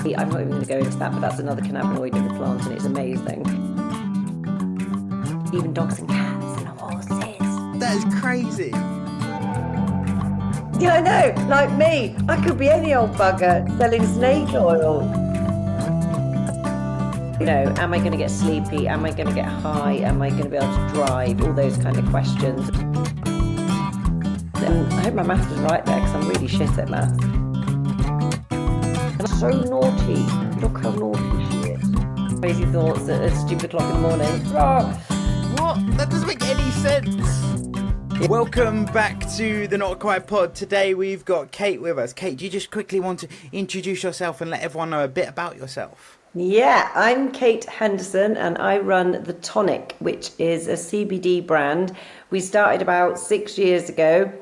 I'm not even going to go into that, but that's another cannabinoid in the plant, and it's amazing. Even dogs and cats and horses. That is crazy. Yeah, I know. Like me, I could be any old bugger selling snake oil. You know, am I going to get sleepy? Am I going to get high? Am I going to be able to drive? All those kind of questions. And I hope my maths was right there, because I'm really shit at maths. And I'm so naughty. Look how naughty she is. Crazy thoughts at a stupid o'clock in the morning. Oh. What? That doesn't make any sense. Welcome back to the Not Quite Pod. Today we've got Kate with us. Kate, do you just quickly want to introduce yourself and let everyone know a bit about yourself? Yeah, I'm Kate Henderson and I run The Tonic, which is a CBD brand. We started about 6 years ago,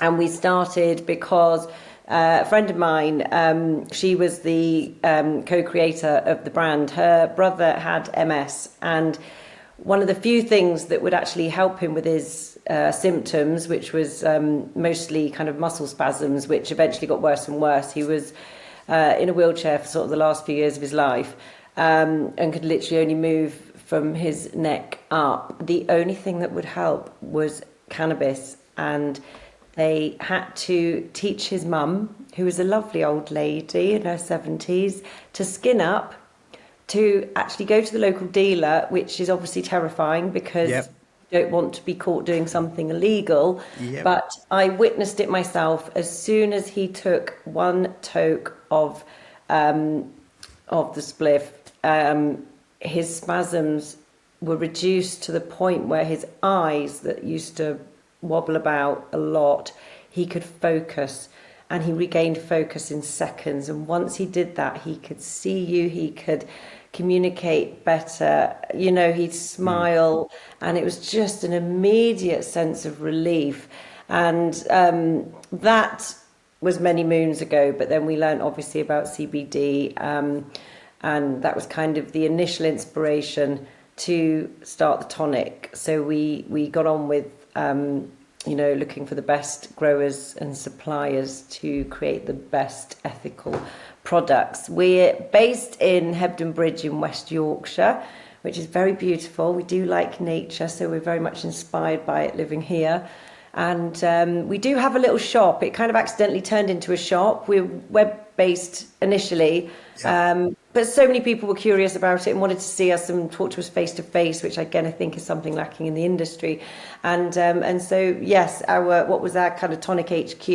and we started because a friend of mine, she was the co-creator of the brand. Her brother had MS, and one of the few things that would actually help him with his symptoms, which was mostly kind of muscle spasms, which eventually got worse and worse. He was in a wheelchair for sort of the last few years of his life, and could literally only move from his neck up. The only thing that would help was cannabis, and they had to teach his mum, who was a lovely old lady in her 70s, to skin up, to actually go to the local dealer, which is obviously terrifying because Yep. you don't want to be caught doing something illegal. Yep. But I witnessed it myself. As soon as he took one toke of the spliff, his spasms were reduced to the point where his eyes, that used to wobble about a lot, he could focus, and he regained focus in seconds. And once he did that, he could see you, he could communicate better, you know, he'd smile, and it was just an immediate sense of relief. And that was many moons ago, but then we learned obviously about CBD, and that was kind of the initial inspiration to start The Tonic. So we got on with you know, looking for the best growers and suppliers to create the best ethical products. We're based in Hebden Bridge in West Yorkshire, which is very beautiful. We do like nature, so we're very much inspired by it living here. And we do have a little shop. It kind of accidentally turned into a shop. We're web-based initially, but so many people were curious about it and wanted to see us and talk to us face-to-face, which again I think is something lacking in the industry. And so yes, what was our kind of Tonic HQ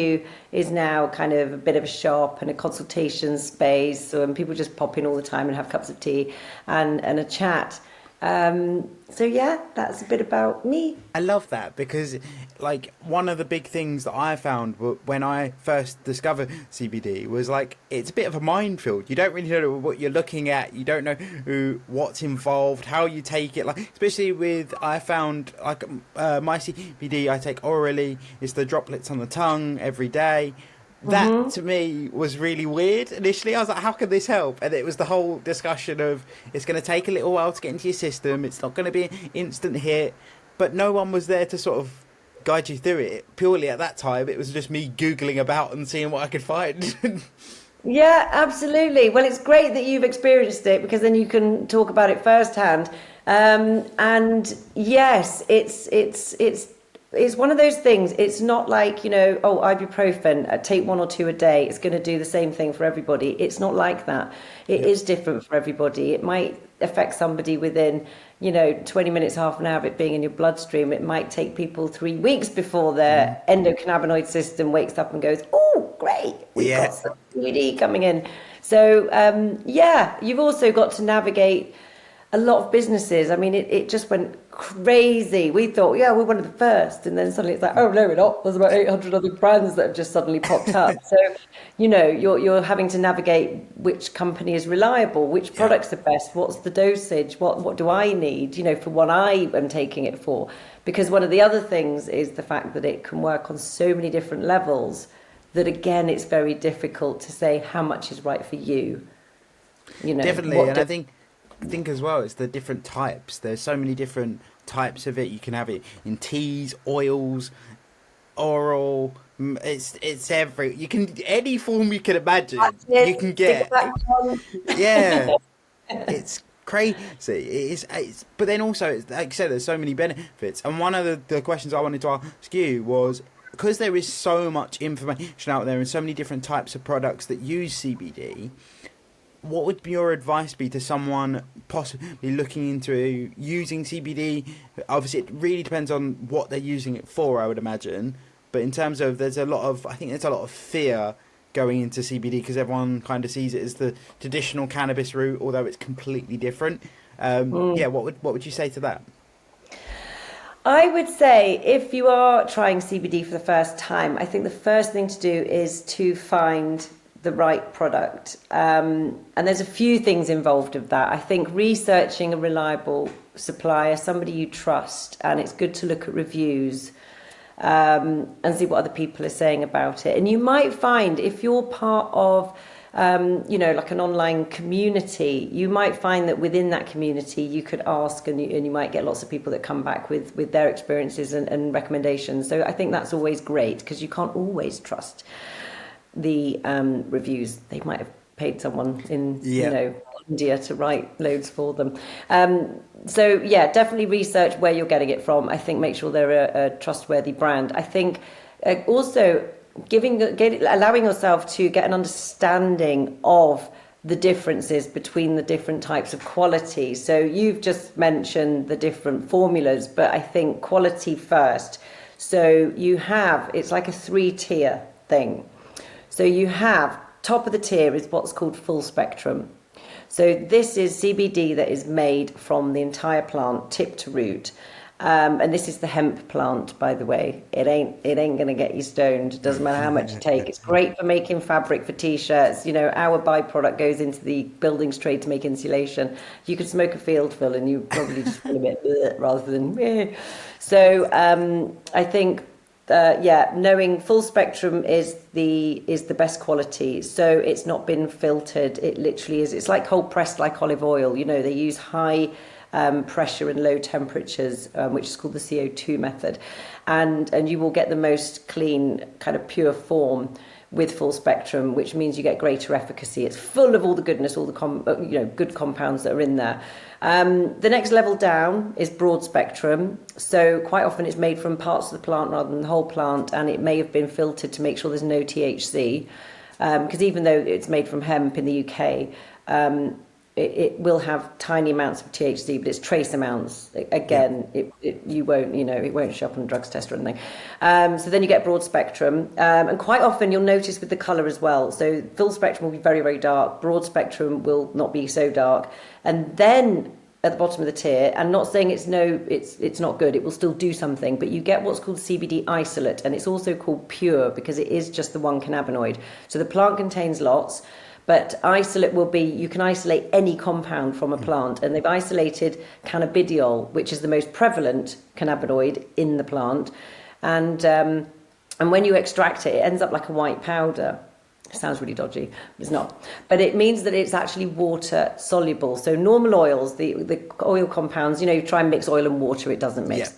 is now kind of a bit of a shop and a consultation space, so people just pop in all the time and have cups of tea and a chat. So yeah, that's a bit about me. I love that because, like, one of the big things that I found when I first discovered CBD was, like, it's a bit of a minefield. You don't really know what you're looking at. You don't know what's involved, how you take it. Like, especially with, I found, like, my CBD I take orally. It's the droplets on the tongue every day. That to me was really weird initially. I was like, how can this help? And it was the whole discussion of, it's going to take a little while to get into your system. It's not going to be an instant hit. But no one was there to sort of guide you through it. Purely at that time, it was just me Googling about and seeing what I could find. Yeah, absolutely. Well, it's great that you've experienced it, because then you can talk about it firsthand. And yes, it's one of those things. It's not like, you know, oh, ibuprofen, take one or two a day, it's going to do the same thing for everybody. It's not like that. It is different for everybody. It might affect somebody within, you know, 20 minutes, half an hour of it being in your bloodstream. It might take people 3 weeks before their endocannabinoid system wakes up and goes, oh, great, we've got some CBD coming in. So, yeah, you've also got to navigate a lot of businesses. I mean, it just went crazy. We thought, yeah, we're one of the first. And then suddenly it's like, oh, no, we're not. There's about 800 other brands that have just suddenly popped up. So, you know, you're having to navigate which company is reliable, which products are best, what's the dosage, what do I need, you know, for what I am taking it for. Because one of the other things is the fact that it can work on so many different levels that, again, it's very difficult to say how much is right for you. You know, Definitely. And I think as well, it's the different types. There's so many different types of it. You can have it in teas, oils, oral, It's every you can any form you can imagine That's you it. can Stick a get. black one. Yeah, it's crazy. It's but then also like you said, there's so many benefits. And one of the questions I wanted to ask you was because there is so much information out there and so many different types of products that use CBD. What would your advice be to someone possibly looking into using CBD? Obviously, it really depends on what they're using it for, I would imagine. But in terms of, I think there's a lot of fear going into CBD because everyone kind of sees it as the traditional cannabis route, although it's completely different. Yeah, what would you say to that? I would say if you are trying CBD for the first time, I think the first thing to do is to find the right product. And there's a few things involved with that. I think researching a reliable supplier, somebody you trust, and it's good to look at reviews and see what other people are saying about it. And you might find if you're part of like an online community, you might find that within that community you could ask and you might get lots of people that come back with their experiences and recommendations. So I think that's always great because you can't always trust the reviews. They might have paid someone in India to write loads for them. So yeah, definitely research where you're getting it from. I think make sure they're a trustworthy brand. I think also allowing yourself to get an understanding of the differences between the different types of quality. So you've just mentioned the different formulas, but I think quality first. So it's like a 3-tier thing. So you have top of the tier is what's called full spectrum. So this is CBD that is made from the entire plant, tip to root. And this is the hemp plant, by the way. It ain't going to get you stoned. It doesn't matter how much you take. It's great for making fabric for t-shirts. Our byproduct goes into the buildings trade to make insulation. You could smoke a field full and you probably just feel a bit bleh, rather than meh. So I think knowing full spectrum is the best quality. So it's not been filtered. It literally is. It's like cold pressed, like olive oil. They use high pressure and low temperatures, which is called the CO2 method, and you will get the most clean, kind of pure form with full spectrum, which means you get greater efficacy. It's full of all the goodness, all the good compounds that are in there. The next level down is broad spectrum. So quite often it's made from parts of the plant rather than the whole plant, and it may have been filtered to make sure there's no THC. Because even though it's made from hemp in the UK, it will have tiny amounts of THC, but it's trace amounts. Again, it won't show up on a drugs test or anything. So then you get broad spectrum, and quite often you'll notice with the colour as well. So full spectrum will be very, very dark. Broad spectrum will not be so dark. And then at the bottom of the tier, and not saying it's not good, it will still do something, but you get what's called CBD isolate, and it's also called pure because it is just the one cannabinoid. So the plant contains lots. But isolate will be, you can isolate any compound from a plant, and they've isolated cannabidiol, which is the most prevalent cannabinoid in the plant. And when you extract it, it ends up like a white powder. It sounds really dodgy. It's not. But it means that it's actually water soluble. So normal oils, the oil compounds, you try and mix oil and water, it doesn't mix.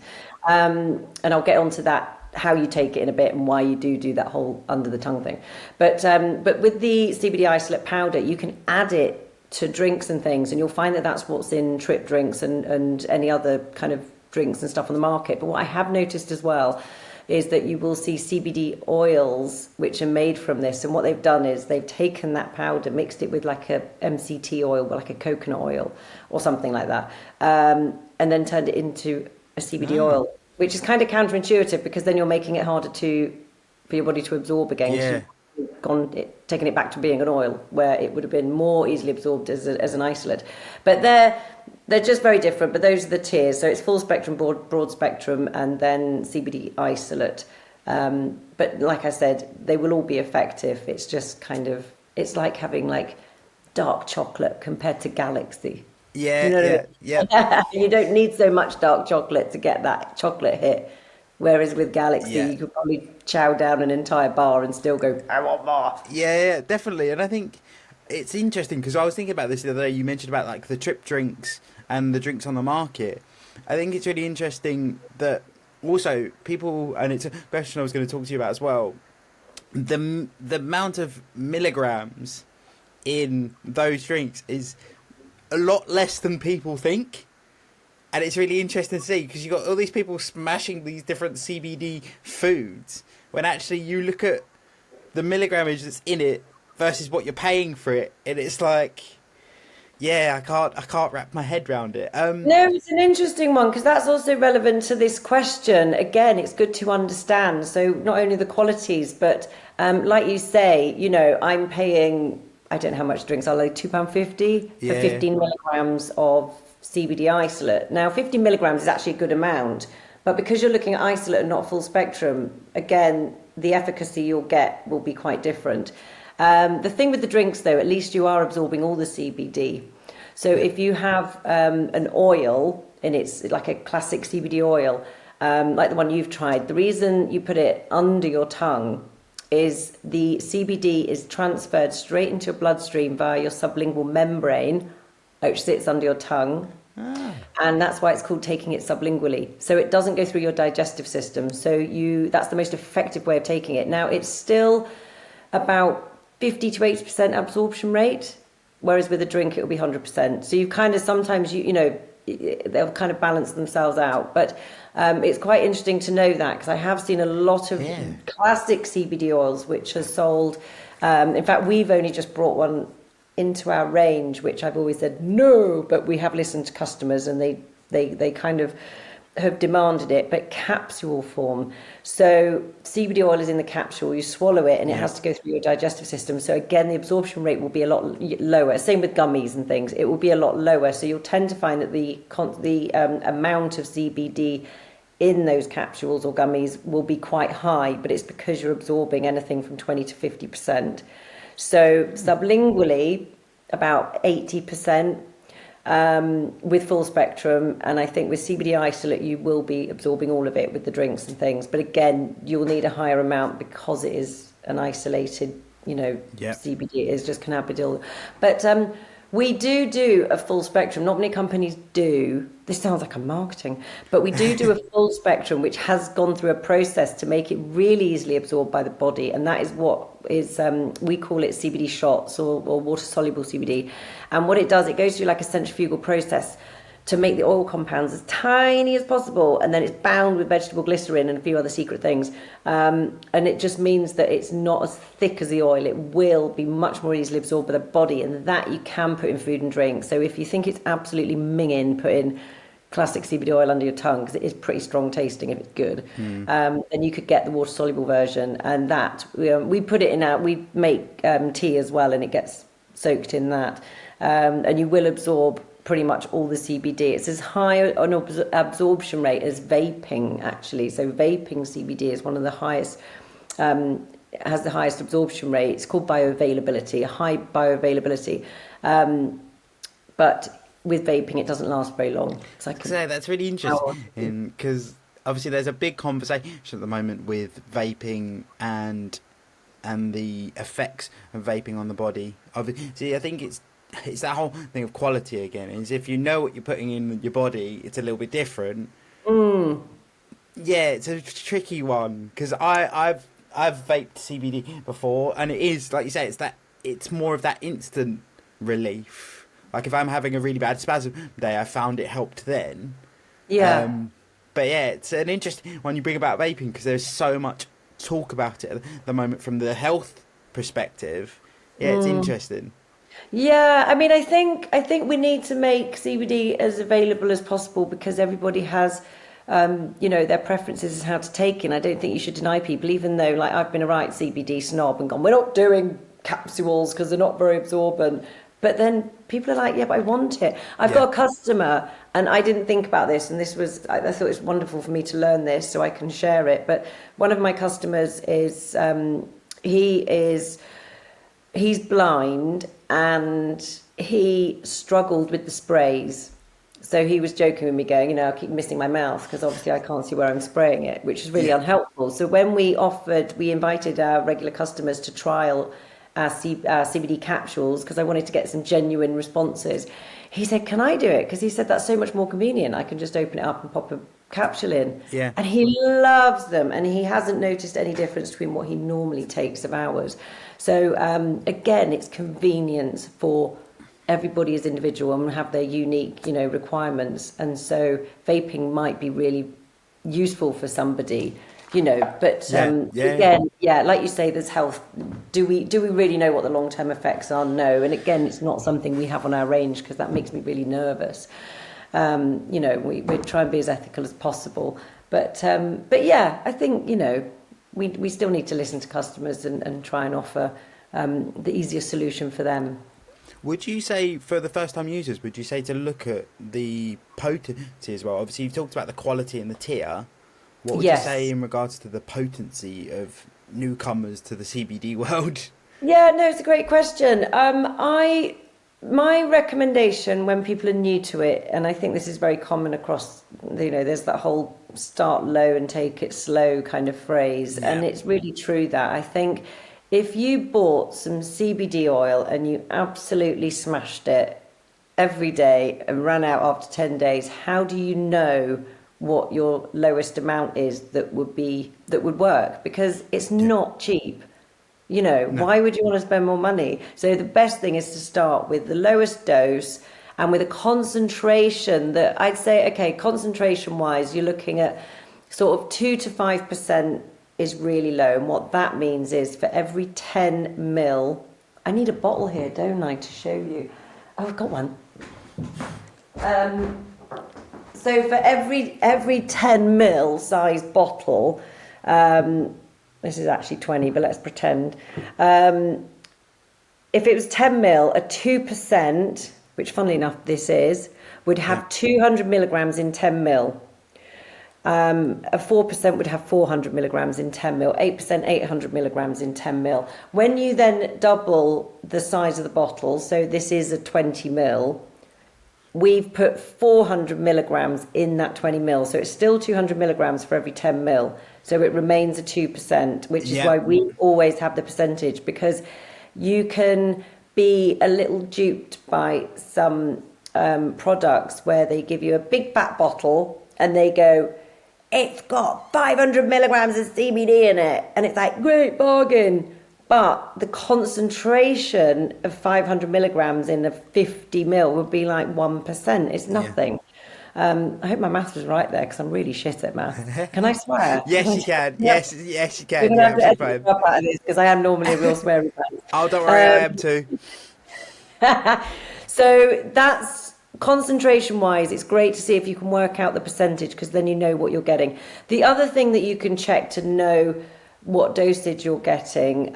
Yeah. And I'll get onto that, how you take it in a bit and why you do that whole under the tongue thing. But with the CBD isolate powder, you can add it to drinks and things, and you'll find that that's what's in trip drinks and any other kind of drinks and stuff on the market. But what I have noticed as well is that you will see CBD oils which are made from this, and what they've done is they've taken that powder, mixed it with like a MCT oil, like a coconut oil or something like that, and then turned it into a CBD oil, which is kind of counterintuitive because then you're making it harder for your body to absorb again. Yeah. You've taking it back to being an oil where it would have been more easily absorbed as an isolate. But they're just very different. But those are the tiers. So it's full spectrum, broad spectrum, and then CBD isolate. But like I said, they will all be effective. It's just it's like having like dark chocolate compared to Galaxy. Yeah. You don't need so much dark chocolate to get that chocolate hit. Whereas with Galaxy, you could probably chow down an entire bar and still go, I want more. Yeah, definitely. And I think it's interesting because I was thinking about this the other day. You mentioned about like the trip drinks and the drinks on the market. I think it's really interesting that also people, and it's a question I was going to talk to you about as well. the amount of milligrams in those drinks is a lot less than people think. And it's really interesting to see, because you've got all these people smashing these different CBD foods, when actually you look at the milligrammage that's in it versus what you're paying for it, and it's like, yeah, I can't wrap my head around it. No, it's an interesting one because that's also relevant to this question. Again, it's good to understand. So not only the qualities, but like you say, I'm paying, I don't know how much drinks are, like £2.50 for Yeah, 15 milligrams of CBD isolate. Now, 15 milligrams is actually a good amount, but because you're looking at isolate and not full spectrum, again, the efficacy you'll get will be quite different. The thing with the drinks, though, at least you are absorbing all the CBD. So if you have an oil, and it's like a classic CBD oil, like the one you've tried, the reason you put it under your tongue is the CBD is transferred straight into your bloodstream via your sublingual membrane, which sits under your tongue. And that's why it's called taking it sublingually. So it doesn't go through your digestive system. So that's the most effective way of taking it. Now, it's still about 50 to 80% absorption rate, whereas with a drink, it will be 100%. So you kind of sometimes, they'll kind of balance themselves out. But it's quite interesting to know that, because I have seen a lot of classic CBD oils which are sold. In fact, we've only just brought one into our range, which I've always said no, but we have listened to customers, and they kind of have demanded it, but capsule form. So CBD oil is in the capsule, you swallow it, and it has to go through your digestive system. So again, the absorption rate will be a lot lower. Same with gummies and things, it will be a lot lower. So you'll tend to find that the amount of CBD in those capsules or gummies will be quite high, but it's because you're absorbing anything from 20 to 50%. So sublingually, about 80%. With full spectrum, and I think with CBD isolate you will be absorbing all of it with the drinks and things, but again you'll need a higher amount because it is an isolated CBD, it is just cannabidiol. But we do a full spectrum. Not many companies do. This sounds like a marketing, but we do a full spectrum which has gone through a process to make it really easily absorbed by the body, and that is what is we call it CBD shots or water soluble CBD. And what it does, it goes through like a centrifugal process to make the oil compounds as tiny as possible, and then it's bound with vegetable glycerin and a few other secret things, and it just means that it's not as thick as the oil. It will be much more easily absorbed by the body, and that you can put in food and drink. So if you think it's absolutely minging, put in classic CBD oil under your tongue, because it is pretty strong tasting if it's good. And you could get the water soluble version, and that we put it in we make tea as well, and it gets soaked in that, and you will absorb pretty much all the CBD. It's as high an absorption rate as vaping, actually. So vaping CBD is one of the highest, has the highest absorption rate. It's called bioavailability, a high bioavailability. But with vaping, it doesn't last very long. It's like that's really interesting, because obviously there's a big conversation at the moment with vaping and the effects of vaping on the body. See, I think it's that whole thing of quality again. Is if you know what you're putting in your body, it's a little bit different. Yeah, it's a tricky one, because I've vaped CBD before, and it is like you say, it's more of that instant relief. Like if I'm having a really bad spasm day, I found it helped then. Yeah. But yeah, it's an interesting one you bring about vaping, because there's so much talk about it at the moment from the health perspective. Yeah, it's interesting. Yeah, I mean, I think we need to make CBD as available as possible, because everybody has, their preferences as how to take it. And I don't think you should deny people, even though, like, I've been a right CBD snob and gone, we're not doing capsules because they're not very absorbent. But then people are like, yeah, but I want it. I've got a customer, and I didn't think about this, and I thought it was wonderful for me to learn this so I can share it. But one of my customers is, he's blind, and he struggled with the sprays. So he was joking with me going, I keep missing my mouth because obviously I can't see where I'm spraying it, which is really unhelpful. So when we invited our regular customers to trial our CBD capsules because I wanted to get some genuine responses. He said, can I do it? Because he said, that's so much more convenient. I can just open it up and pop a capsule in. Yeah. And he loves them. And he hasn't noticed any difference between what he normally takes of ours. So again, it's convenience for everybody as individual and have their unique, requirements. And so vaping might be really useful for somebody, but again, like you say, there's health. Do we really know what the long-term effects are? No. And again, it's not something we have on our range because that makes me really nervous. We try and be as ethical as possible. But yeah, I think, we still need to listen to customers and try and offer the easiest solution for them. Would you say, for the first-time users, would you say to look at the potency as well? Obviously, you've talked about the quality and the tier. What would you say in regards to the potency of newcomers to the CBD world? Yeah, no, it's a great question. My recommendation when people are new to it, and I think this is very common across, there's that whole start low and take it slow kind of phrase. Yeah. And it's really true that I think if you bought some CBD oil and you absolutely smashed it every day and ran out after 10 days, how do you know what your lowest amount is that would work? Because it's not cheap. No. Why would you want to spend more money? So the best thing is to start with the lowest dose and with a concentration that I'd say, okay, concentration wise, you're looking at sort of 2 to 5% is really low. And what that means is for every 10 mil, I need a bottle here, don't I, to show you? Oh, I've got one. So for every 10 mil size bottle, this is actually 20, but let's pretend. If it was 10 mil, a 2%, which funnily enough this is, would have 200 milligrams in 10 mil. A 4% would have 400 milligrams in 10 mil, 8% 800 milligrams in 10 mil. When you then double the size of the bottle, so this is a 20 mil, we've put 400 milligrams in that 20 mil. So it's still 200 milligrams for every 10 mil. So it remains a 2%, which is why we always have the percentage, because you can be a little duped by some products where they give you a big fat bottle and they go, it's got 500 milligrams of CBD in it. And it's like, great bargain. But the concentration of 500 milligrams in a 50 mil would be like 1%. It's nothing. I hope my maths was right there because I'm really shit at maths. Can I swear? Yes, you can. Yes, you can. You're going to have to edit up out of this because I am normally a real sweary man. Oh, don't worry, I am too. So that's concentration-wise. It's great to see if you can work out the percentage because then you know what you're getting. The other thing that you can check to know what dosage you're getting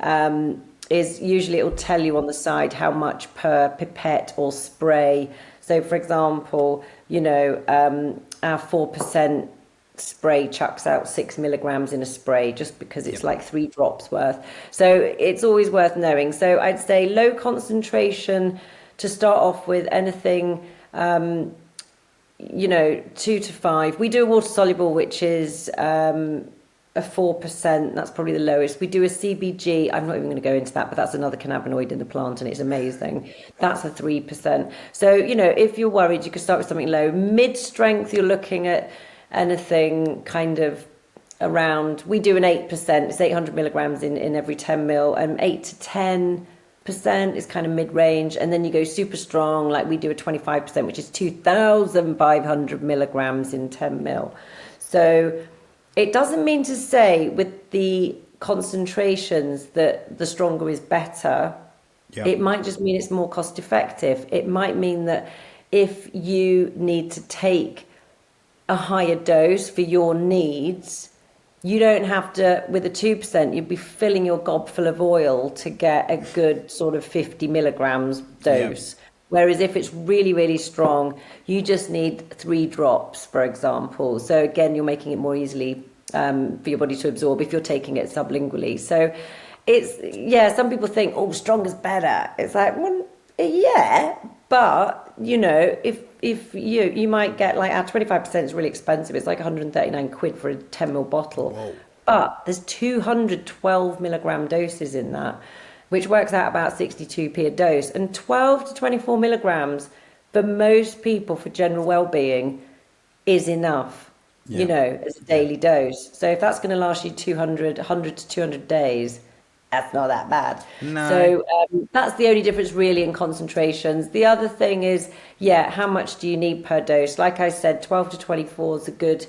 is usually it will tell you on the side how much per pipette or spray. So, for example, our 4% spray chucks out 6 milligrams in a spray just because it's like 3 drops worth. So it's always worth knowing. So I'd say low concentration to start off with, anything, 2 to 5. We do a water soluble, which is a 4%. That's probably the lowest. We do a CBG. I'm not even going to go into that, but that's another cannabinoid in the plant and it's amazing. That's a 3%. So, if you're worried, you could start with something low. Mid-strength, you're looking at anything kind of around, we do an 8%. It's 800 milligrams in every 10 mil, and 8 to 10% is kind of mid-range. And then you go super strong, like we do a 25%, which is 2,500 milligrams in 10 mil. So it doesn't mean to say with the concentrations that the stronger is better. Yep. It might just mean it's more cost effective. It might mean that if you need to take a higher dose for your needs, you don't have to, with a 2%, you'd be filling your gob full of oil to get a good sort of 50 milligrams dose. Yep. Whereas if it's really, really strong, you just need 3 drops, for example. So again, you're making it more easily for your body to absorb if you're taking it sublingually. So it's, some people think, strong is better. It's like, well, yeah, but, if you might get like our 25% is really expensive. It's like 139 quid for a 10 ml bottle. Whoa. But there's 212 milligram doses in that. which works out about 62p a dose, and 12 to 24 milligrams for most people for general well-being is enough, Yeah. as a daily dose. So if that's going to last you 100 to 200 days, that's not that bad. No. So that's the only difference really in concentrations. The other thing is, how much do you need per dose? Like I said, 12 to 24 is a good,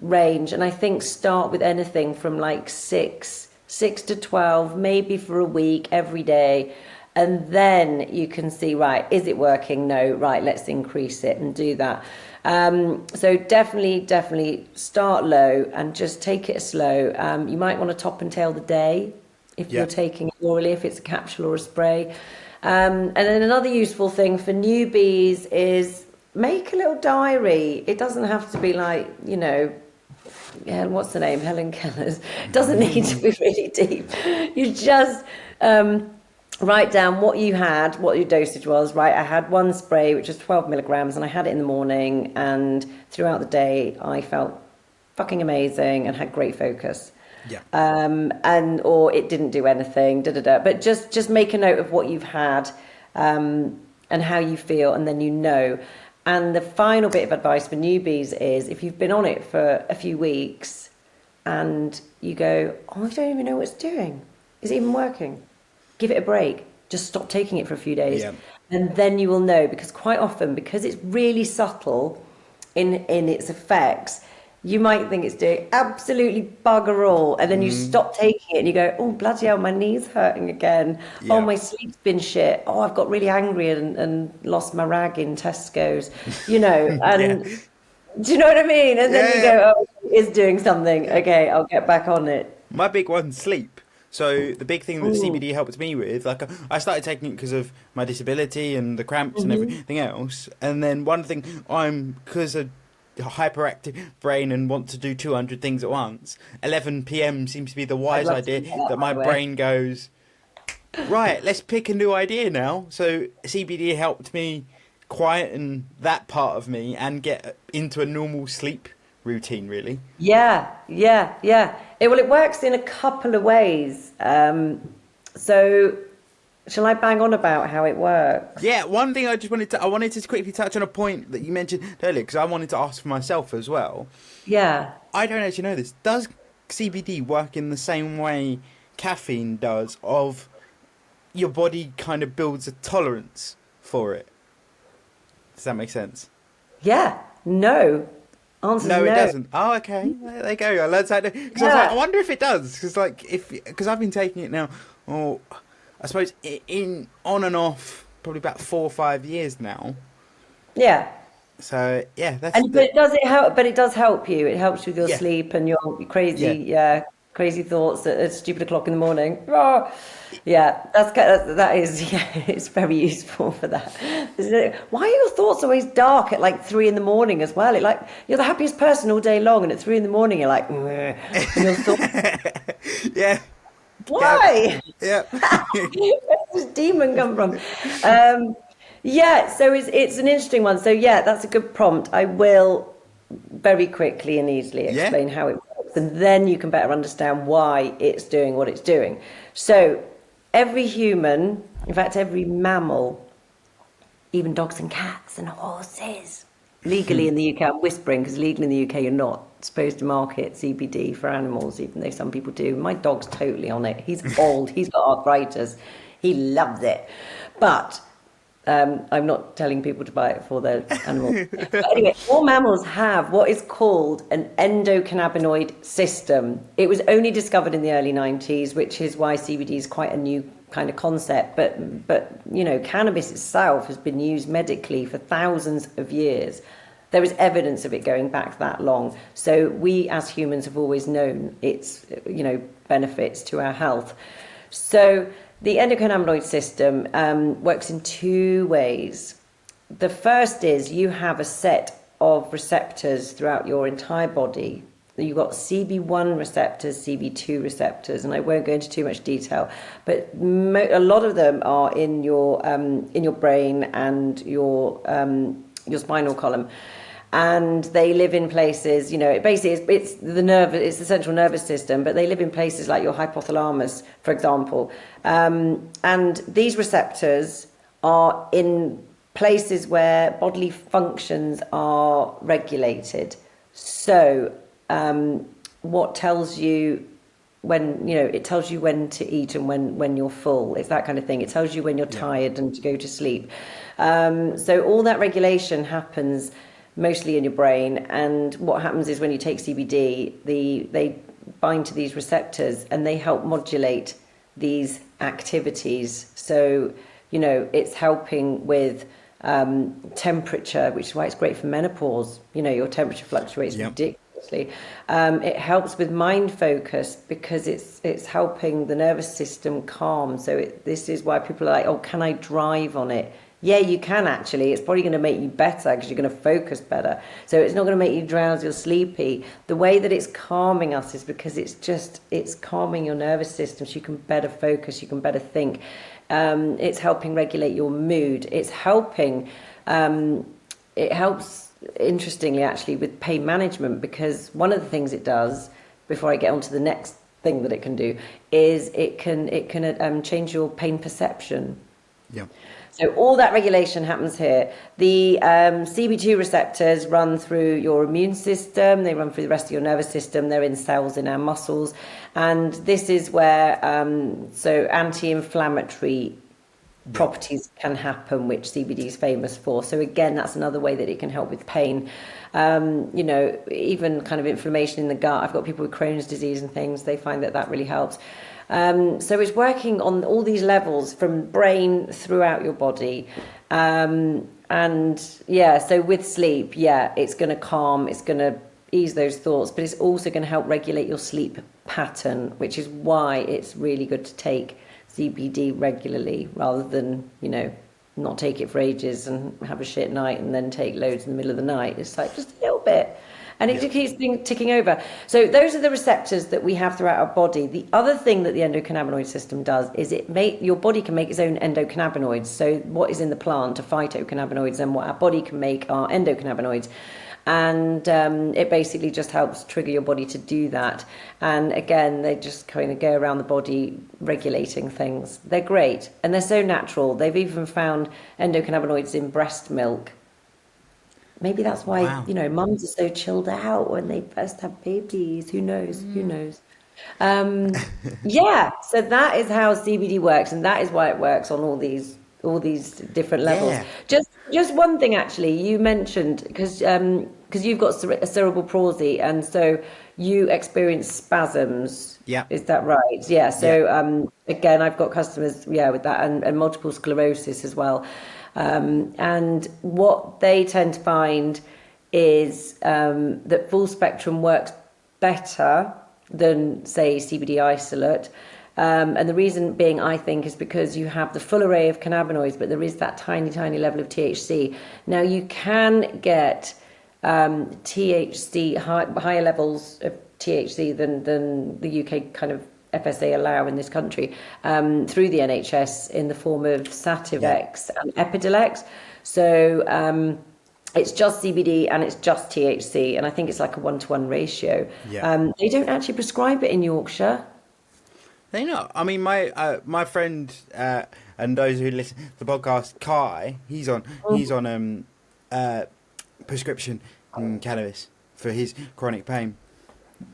range. And I think start with anything from like 6 to 12, maybe for a week, every day. And then you can see, right, is it working? No, right, let's increase it and do that. So definitely start low and just take it slow. You might want to top and tail the day if you're taking it orally, if it's a capsule or a spray. And then another useful thing for newbies is make a little diary. It doesn't have to be like, what's the name? Helen Keller's. It doesn't need to be really deep. You just write down what you had, what your dosage was, right? I had one spray, which was 12 milligrams, and I had it in the morning, and throughout the day, I felt fucking amazing and had great focus. Yeah. Or it didn't do anything, But just make a note of what you've had, and how you feel, and then And the final bit of advice for newbies is if you've been on it for a few weeks and you go, I don't even know what it's doing. Is it even working? Give it a break. Just stop taking it for a few days. Yeah. And then you will know, because quite often, because it's really subtle in its effects, you might think it's doing absolutely bugger all. And then you stop taking it and you go, oh, bloody hell, my knee's hurting again. Yeah. Oh, my sleep's been shit. Oh, I've got really angry and lost my rag in Tesco's, and do you know what I mean? And then you go, oh, it is doing something. Okay, I'll get back on it. My big one's sleep. So the big thing that CBD helped me with, like I started taking it because of my disability and the cramps and everything else. And then one thing because of a hyperactive brain and want to do 200 things at once, 11 p.m. seems to be the wise idea that my brain goes, right, let's pick a new idea now. So CBD helped me quieten that part of me and get into a normal sleep routine, really. Yeah. It works in a couple of ways. So shall I bang on about how it works? Yeah, one thing I wanted to quickly touch on a point that you mentioned earlier, because I wanted to ask for myself as well. Yeah. I don't actually know this. Does CBD work in the same way caffeine does, of your body kind of builds a tolerance for it? Does that make sense? Yeah. No. Answer's No, no. it doesn't. Oh, okay. There you go. I learned something. Because I was like, I wonder if it does. Because I've been taking it now. Oh, I suppose in on and off probably about 4 or 5 years now. Yeah. So yeah, that's. But it help? But it does help you. It helps with your Yeah. sleep and your crazy thoughts at a stupid o'clock in the morning. Oh, yeah, that is it's very useful for that. Why are your thoughts always dark at like 3 in the morning as well? It like you're the happiest person all day long, and at 3 in the morning you're like, and your thoughts, Yeah. why? Yeah. Where does this demon come from? So it's an interesting one. So yeah, that's a good prompt. I will very quickly and easily explain how it works, and then you can better understand why it's doing what it's doing. So every human, in fact every mammal, even dogs and cats and horses, legally in the UK, I'm whispering because legally in the UK you're not supposed to market CBD for animals, even though some people do. My dog's totally on it. He's old, he's got arthritis, he loves it. But I'm not telling people to buy it for their animals. But anyway, all mammals have what is called an endocannabinoid system. It was only discovered in the early 90s, which is why CBD is quite a new kind of concept. But cannabis itself has been used medically for thousands of years. There is evidence of it going back that long. So we as humans have always known its benefits to our health. So the endocannabinoid system works in 2 ways. The first is you have a set of receptors throughout your entire body. You've got CB1 receptors, CB2 receptors, and I won't go into too much detail, but a lot of them are in your brain and your spinal column. and they live in places, it's the central nervous system, but they live in places like your hypothalamus, for example. And these receptors are in places where bodily functions are regulated. So what tells you when, it tells you when to eat and when you're full. It's that kind of thing. It tells you when you're tired and to go to sleep. So all that regulation happens mostly in your brain. And what happens is when you take CBD, they bind to these receptors and they help modulate these activities. So, it's helping with temperature, which is why it's great for menopause. Your temperature fluctuates ridiculously. It helps with mind focus because it's helping the nervous system calm. So this is why people are like, oh, can I drive on it? Yeah, you can actually. It's probably going to make you better because you're going to focus better. So it's not going to make you drowsy or sleepy. The way that it's calming us is because it's calming your nervous system so you can better focus, you can better think. It's helping regulate your mood. It helps, interestingly, actually, with pain management, because one of the things it does, before I get on to the next thing that it can do, is it can change your pain perception. Yeah. So all that regulation happens here. The CB2 receptors run through your immune system. They run through the rest of your nervous system. They're in cells in our muscles. And this is where so anti-inflammatory properties can happen, which CBD is famous for. So again, that's another way that it can help with pain. Even kind of inflammation in the gut. I've got people with Crohn's disease and things. They find that really helps. So it's working on all these levels from brain throughout your body. So with sleep, it's going to calm, it's going to ease those thoughts, but it's also going to help regulate your sleep pattern, which is why it's really good to take CBD regularly rather than, not take it for ages and have a shit night and then take loads in the middle of the night. It's like just a little bit. And it keeps ticking over. So those are the receptors that we have throughout our body. The other thing that the endocannabinoid system does is your body can make its own endocannabinoids. So what is in the plant are phytocannabinoids, and what our body can make are endocannabinoids. And it basically just helps trigger your body to do that. And again, they just kind of go around the body regulating things. They're great. And they're so natural. They've even found endocannabinoids in breast milk. Maybe that's why, mums are so chilled out when they first have babies. Who knows? Who knows? So that is how CBD works, and that is why it works on all these different levels. Yeah. Just one thing, actually, you mentioned, because you've got a cerebral palsy, and so you experience spasms. Yeah. Is that right? Yeah. So again, I've got customers, with that, and multiple sclerosis as well. And what they tend to find is that full spectrum works better than, say, CBD isolate. And the reason being, I think, is because you have the full array of cannabinoids, but there is that tiny, tiny level of THC. Now, you can get THC, higher levels of THC than the UK kind of FSA allow in this country through the NHS in the form of Sativex and Epidiolex. So it's just CBD and it's just THC, and I think it's like a 1-to-1 ratio. They don't actually prescribe it in Yorkshire. They not. I mean, my friend and those who listen to the podcast, Kai, he's on prescription cannabis for his chronic pain.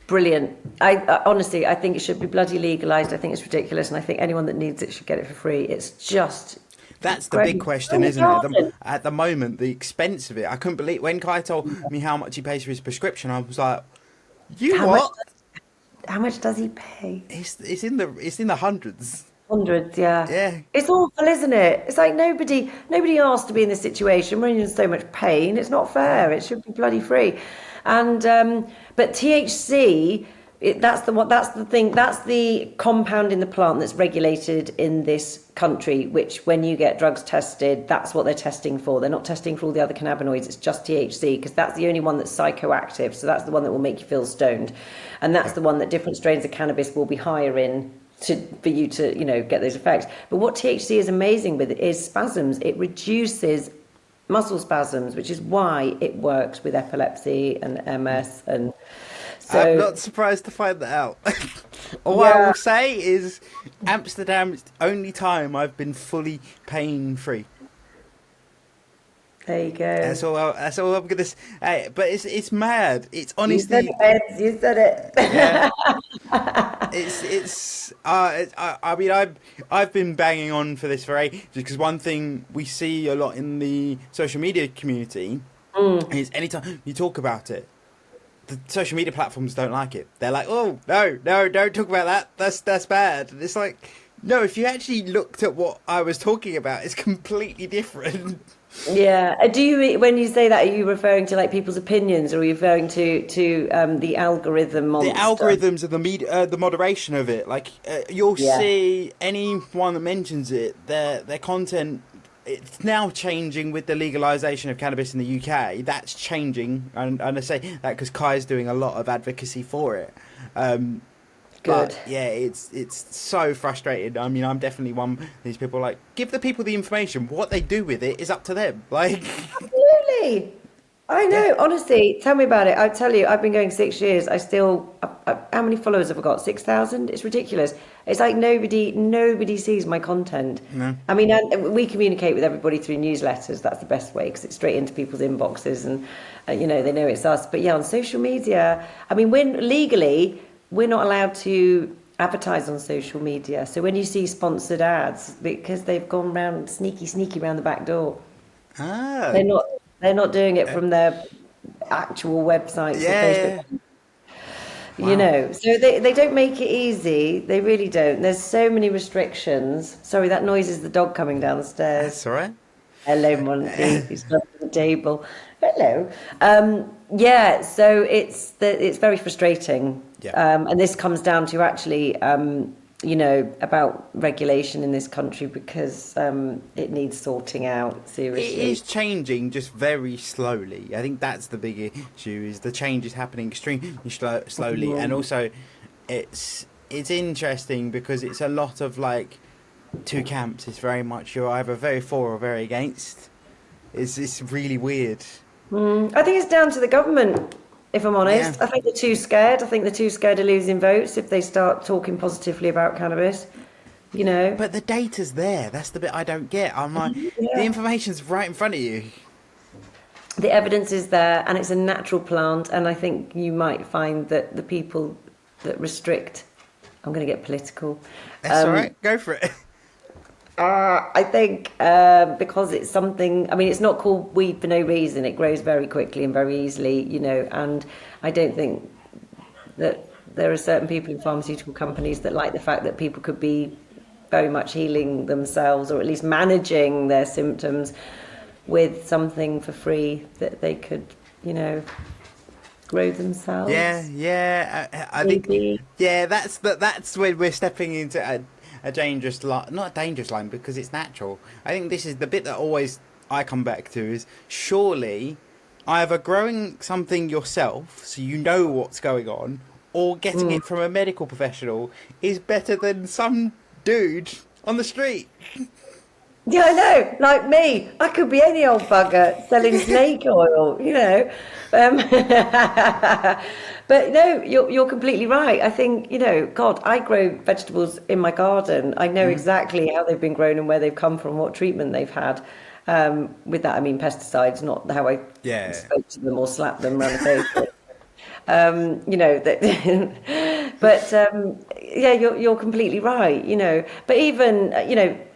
Brilliant. I honestly, I think it should be bloody legalized. I think it's ridiculous, and I think anyone that needs it should get it for free. It's just... That's the big question, isn't it? At the moment, the expense of it. I couldn't believe when Kai told me how much he pays for his prescription. I was like, how much does he pay? It's in the hundreds. Hundreds, yeah. It's awful, isn't it? It's like nobody asked to be in this situation. We're in so much pain. It's not fair. It should be bloody free. And but THC, that's the compound in the plant that's regulated in this country, which when you get drugs tested, that's what they're testing for. They're not testing for all the other cannabinoids. It's just THC, because that's the only one that's psychoactive. So that's the one that will make you feel stoned, and that's the one that different strains of cannabis will be higher in for you to get those effects. But what THC is amazing with it is spasms. It reduces muscle spasms, which is why it works with epilepsy and MS. And I'm so, not surprised to find that out. All I yeah, will say is Amsterdam is the only time I've been fully pain free. there you go. That's all I'm gonna say. But it's mad. It's You said honestly, it, Ed. You said yeah. it. I mean, I've been banging on for this for ages because one thing we see a lot in the social media community is anytime you talk about it, the social media platforms don't like it. They're like, oh no, don't talk about that. That's bad. And it's like, no, if you actually looked at what I was talking about, it's completely different. Yeah. Do you, when you say that, are you referring to like people's opinions, or are you referring to the algorithm The monster? algorithms and the moderation of it, like you'll Yeah. see anyone that mentions it, their content. It's now changing with the legalization of cannabis in the UK. That's changing, and I say that because Kai's doing a lot of advocacy for it. Um, Good. but yeah, it's so frustrating. I mean, I'm definitely one of these people. Like, give the people the information. What they do with it is up to them. Like, Absolutely. I yeah, know. Honestly, tell me about it. I tell you, I've been going 6 years. How many followers have I got? 6,000? It's ridiculous. It's like nobody sees my content. no, I mean, and we communicate with everybody through newsletters. That's the best way because it's straight into people's inboxes, and they know it's us. But yeah, on social media, I mean, we're not allowed to advertise on social media. So when you see sponsored ads, because they've gone round sneaky round the back door. ah, They're not they're not doing it yeah, from their actual websites or Facebook, yeah. Wow, So they don't make it easy. They really don't. There's so many restrictions. Sorry, that noise is the dog coming down the stairs. that's all right. Hello, Monty. He's up at the table. Hello. Yeah, so it's very frustrating. Yeah. And this comes down to actually, about regulation in this country because it needs sorting out It seriously. is changing just very slowly. I think that's the big issue. Is the change is happening extremely slowly, and also it's interesting because it's a lot of like two camps. It's very much you're either very for or very against. It's really weird. I think it's down to the government, if I'm Yeah, honest. I think they're too scared. I think they're too scared of losing votes if they start talking positively about cannabis, you know. but the data's there. That's the bit I don't get. I'm like, the Yeah. information's right in front of you. The evidence is there and it's a natural plant. And I think you might find that the people that restrict, I'm going to get political. That's all Um, right. Go for it. I think because it's something, I mean, it's not called weed for no reason. It grows very quickly and very easily, and I don't think that there are certain people in pharmaceutical companies that like the fact that people could be very much healing themselves or at least managing their symptoms with something for free that they could, grow Yeah, themselves, yeah. I think, maybe. yeah, that's when we're stepping into a dangerous line. Not a dangerous line because it's natural. I think this is the bit that always I come back to is surely either growing something yourself so you know what's going on, or getting it from a medical professional is better than some dude on the street. Yeah, I know. Like me, I could be any old bugger selling snake oil. Um, but no, you're completely right. I think God, I grow vegetables in my garden. I know exactly how they've been grown and where they've come from, what treatment they've had. With that, I mean pesticides, not how I Yeah. spoke to them or slapped them around the face. That but yeah, you're completely right, but even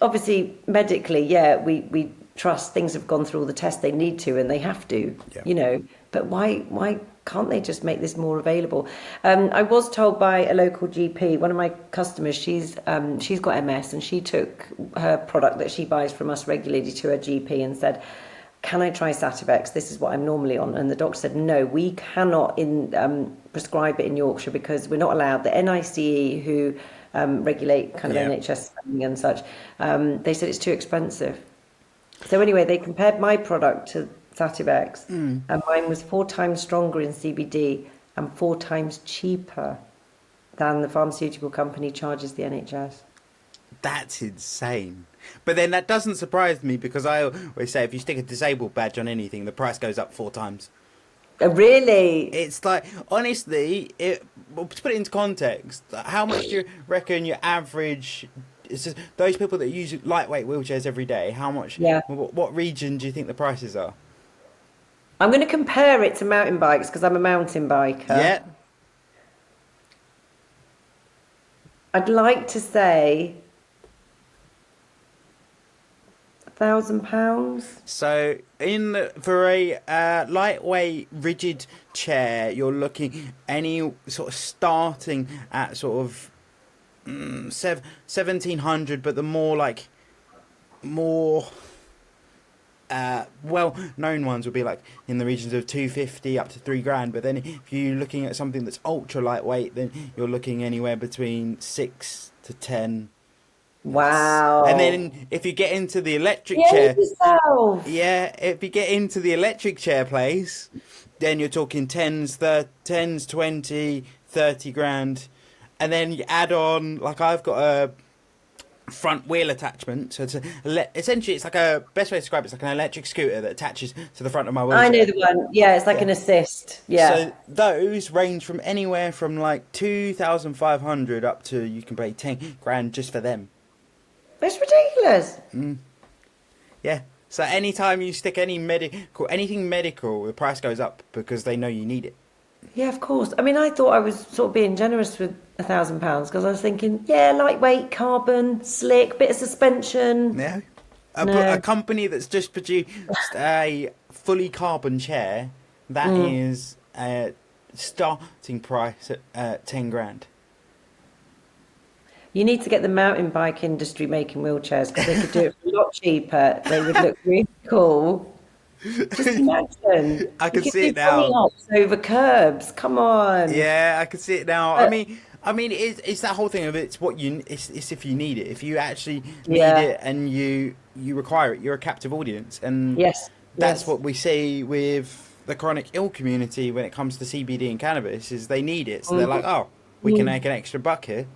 obviously medically, yeah, we trust things have gone through all the tests they need to and they have to, Yeah. but why can't they just make this more available? I was told by a local GP, one of my customers, she's got MS and she took her product that she buys from us regularly to her GP and said, can I try Sativex? This is what I'm normally on. And the doctor said, no, we cannot prescribe it in Yorkshire because we're not allowed. The NICE, who regulate kind of Yeah. NHS spending and such, they said it's too expensive. So anyway, they compared my product to Sativex, and mine was 4 times stronger in CBD and 4 times cheaper than the pharmaceutical company charges the NHS. That's insane. But then that doesn't surprise me because I always say if you stick a disabled badge on anything, the price goes up 4 times. Really? It's like honestly, well, to put it into context, how much do you reckon your average? It's just, those people that use lightweight wheelchairs every day. How much? Yeah. What region do you think the prices are? I'm going to compare it to mountain bikes because I'm a mountain biker. Yeah. I'd like to say £1,000. So for a lightweight rigid chair, you're looking any sort of starting at sort of 1700, but the more well known ones would be like in the regions of 250 up to 3 grand. But then if you're looking at something that's ultra lightweight, then you're looking anywhere between 6 to 10. Wow. And then if you get into the electric Behave chair, yourself. yeah, if you get into the electric chair place, then you're talking tens, 20, 30 grand. And then you add on, like I've got a front wheel attachment. So essentially it's like best way to describe it, it's like an electric scooter that attaches to the front of my I know wheelchair. the one. Yeah, it's like Yeah. an assist. Yeah. So those range from anywhere from like 2,500 up to you can pay 10 grand just for them. It's ridiculous. Yeah. So anytime you stick anything medical, the price goes up because they know you need it. Yeah, of course. I mean, I thought I was sort of being generous with £1,000 because I was thinking, yeah, lightweight, carbon, slick, bit of suspension. Yeah. No. A company that's just produced a fully carbon chair, that is a starting price at 10 grand. You need to get the mountain bike industry making wheelchairs because they could do it for a lot cheaper. They would look really cool. Just imagine. I can You see could it do bunny now. hops over curbs. Come on. Yeah, I can see it now. Uh, I mean, it's that whole thing of it's if you need it. If you actually need yeah. it and you require it, you're a captive audience, and Yes. that's Yes. what we see with the chronic ill community when it comes to CBD and cannabis. Is they need it, so they're like, oh, we can make an extra buck here.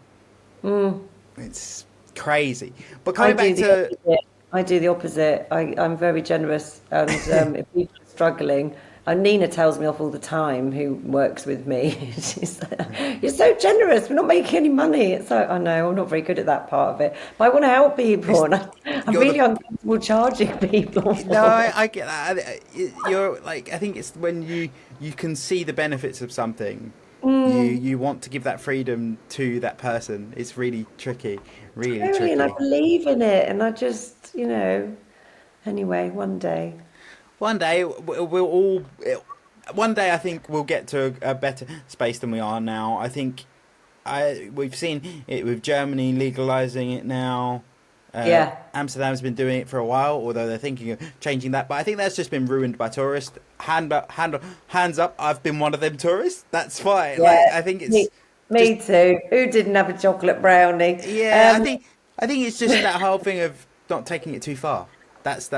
It's crazy. But I coming do back the to opposite. I do the opposite. I'm very generous, and if people are struggling, and Nina tells me off all the time, who works with me. She's like, "You're so generous. We're not making any money." It's like, I know I'm not very good at that part of it, but I want to help people, and I'm you're really the uncomfortable charging people. no, I get that. You're like I think it's when you can see the benefits of something. You want to give that freedom to that person. It's really tricky, really Totally, and I tricky. believe in it, and I just, anyway, one day. One day we'll all. One day I think we'll get to a better space than we are now. I think we've seen it with Germany legalizing it now. Yeah. Amsterdam's been doing it for a while, although they're thinking of changing that. But I think that's just been ruined by tourists. Hands up, I've been one of them tourists. That's fine. Like Yeah, I think it's me, just me too. Who didn't have a chocolate brownie? yeah. I think it's just that whole thing of not taking it too far. That's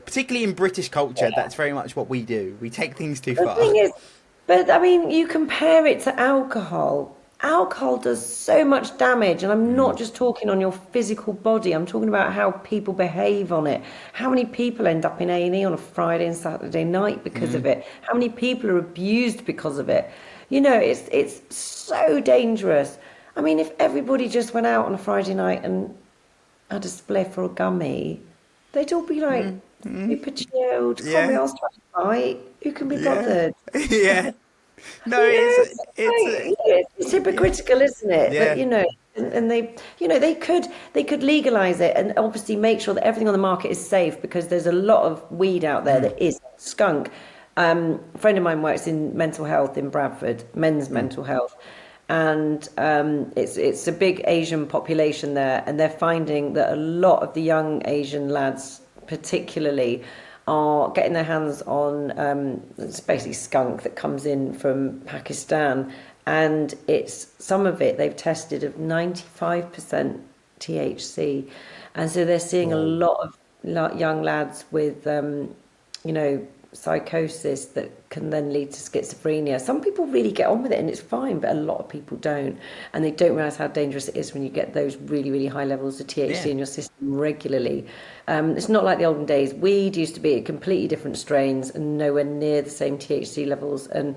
particularly in British culture. That's very much what we do. We take things too The far. thing is, but I mean, you compare it to alcohol. Alcohol does so much damage, and I'm not just talking on your physical body. I'm talking about how people behave on it. How many people end up in A&E on a Friday and Saturday night because of it? How many people are abused because of it? It's so dangerous. I mean, if everybody just went out on a Friday night and had a spliff or a gummy, they'd all be like super chilled. Can't be Yeah, asked to have a fight. Who can be yeah, bothered? yeah. No, It's hypocritical, isn't it? That yeah. and they could legalize it and obviously make sure that everything on the market is safe because there's a lot of weed out there that is skunk. A friend of mine works in mental health in Bradford, men's mental health, and it's a big Asian population there, and they're finding that a lot of the young Asian lads, particularly, are getting their hands on it's basically skunk that comes in from Pakistan, and it's some of it they've tested of 95% THC, and so they're seeing a Whoa. lot of young lads with psychosis that can then lead to schizophrenia. Some people really get on with it and it's fine, but a lot of people don't. And they don't realise how dangerous it is when you get those really, really high levels of THC in your system regularly. It's not like the olden days. Weed used to be completely different strains and nowhere near the same THC levels. And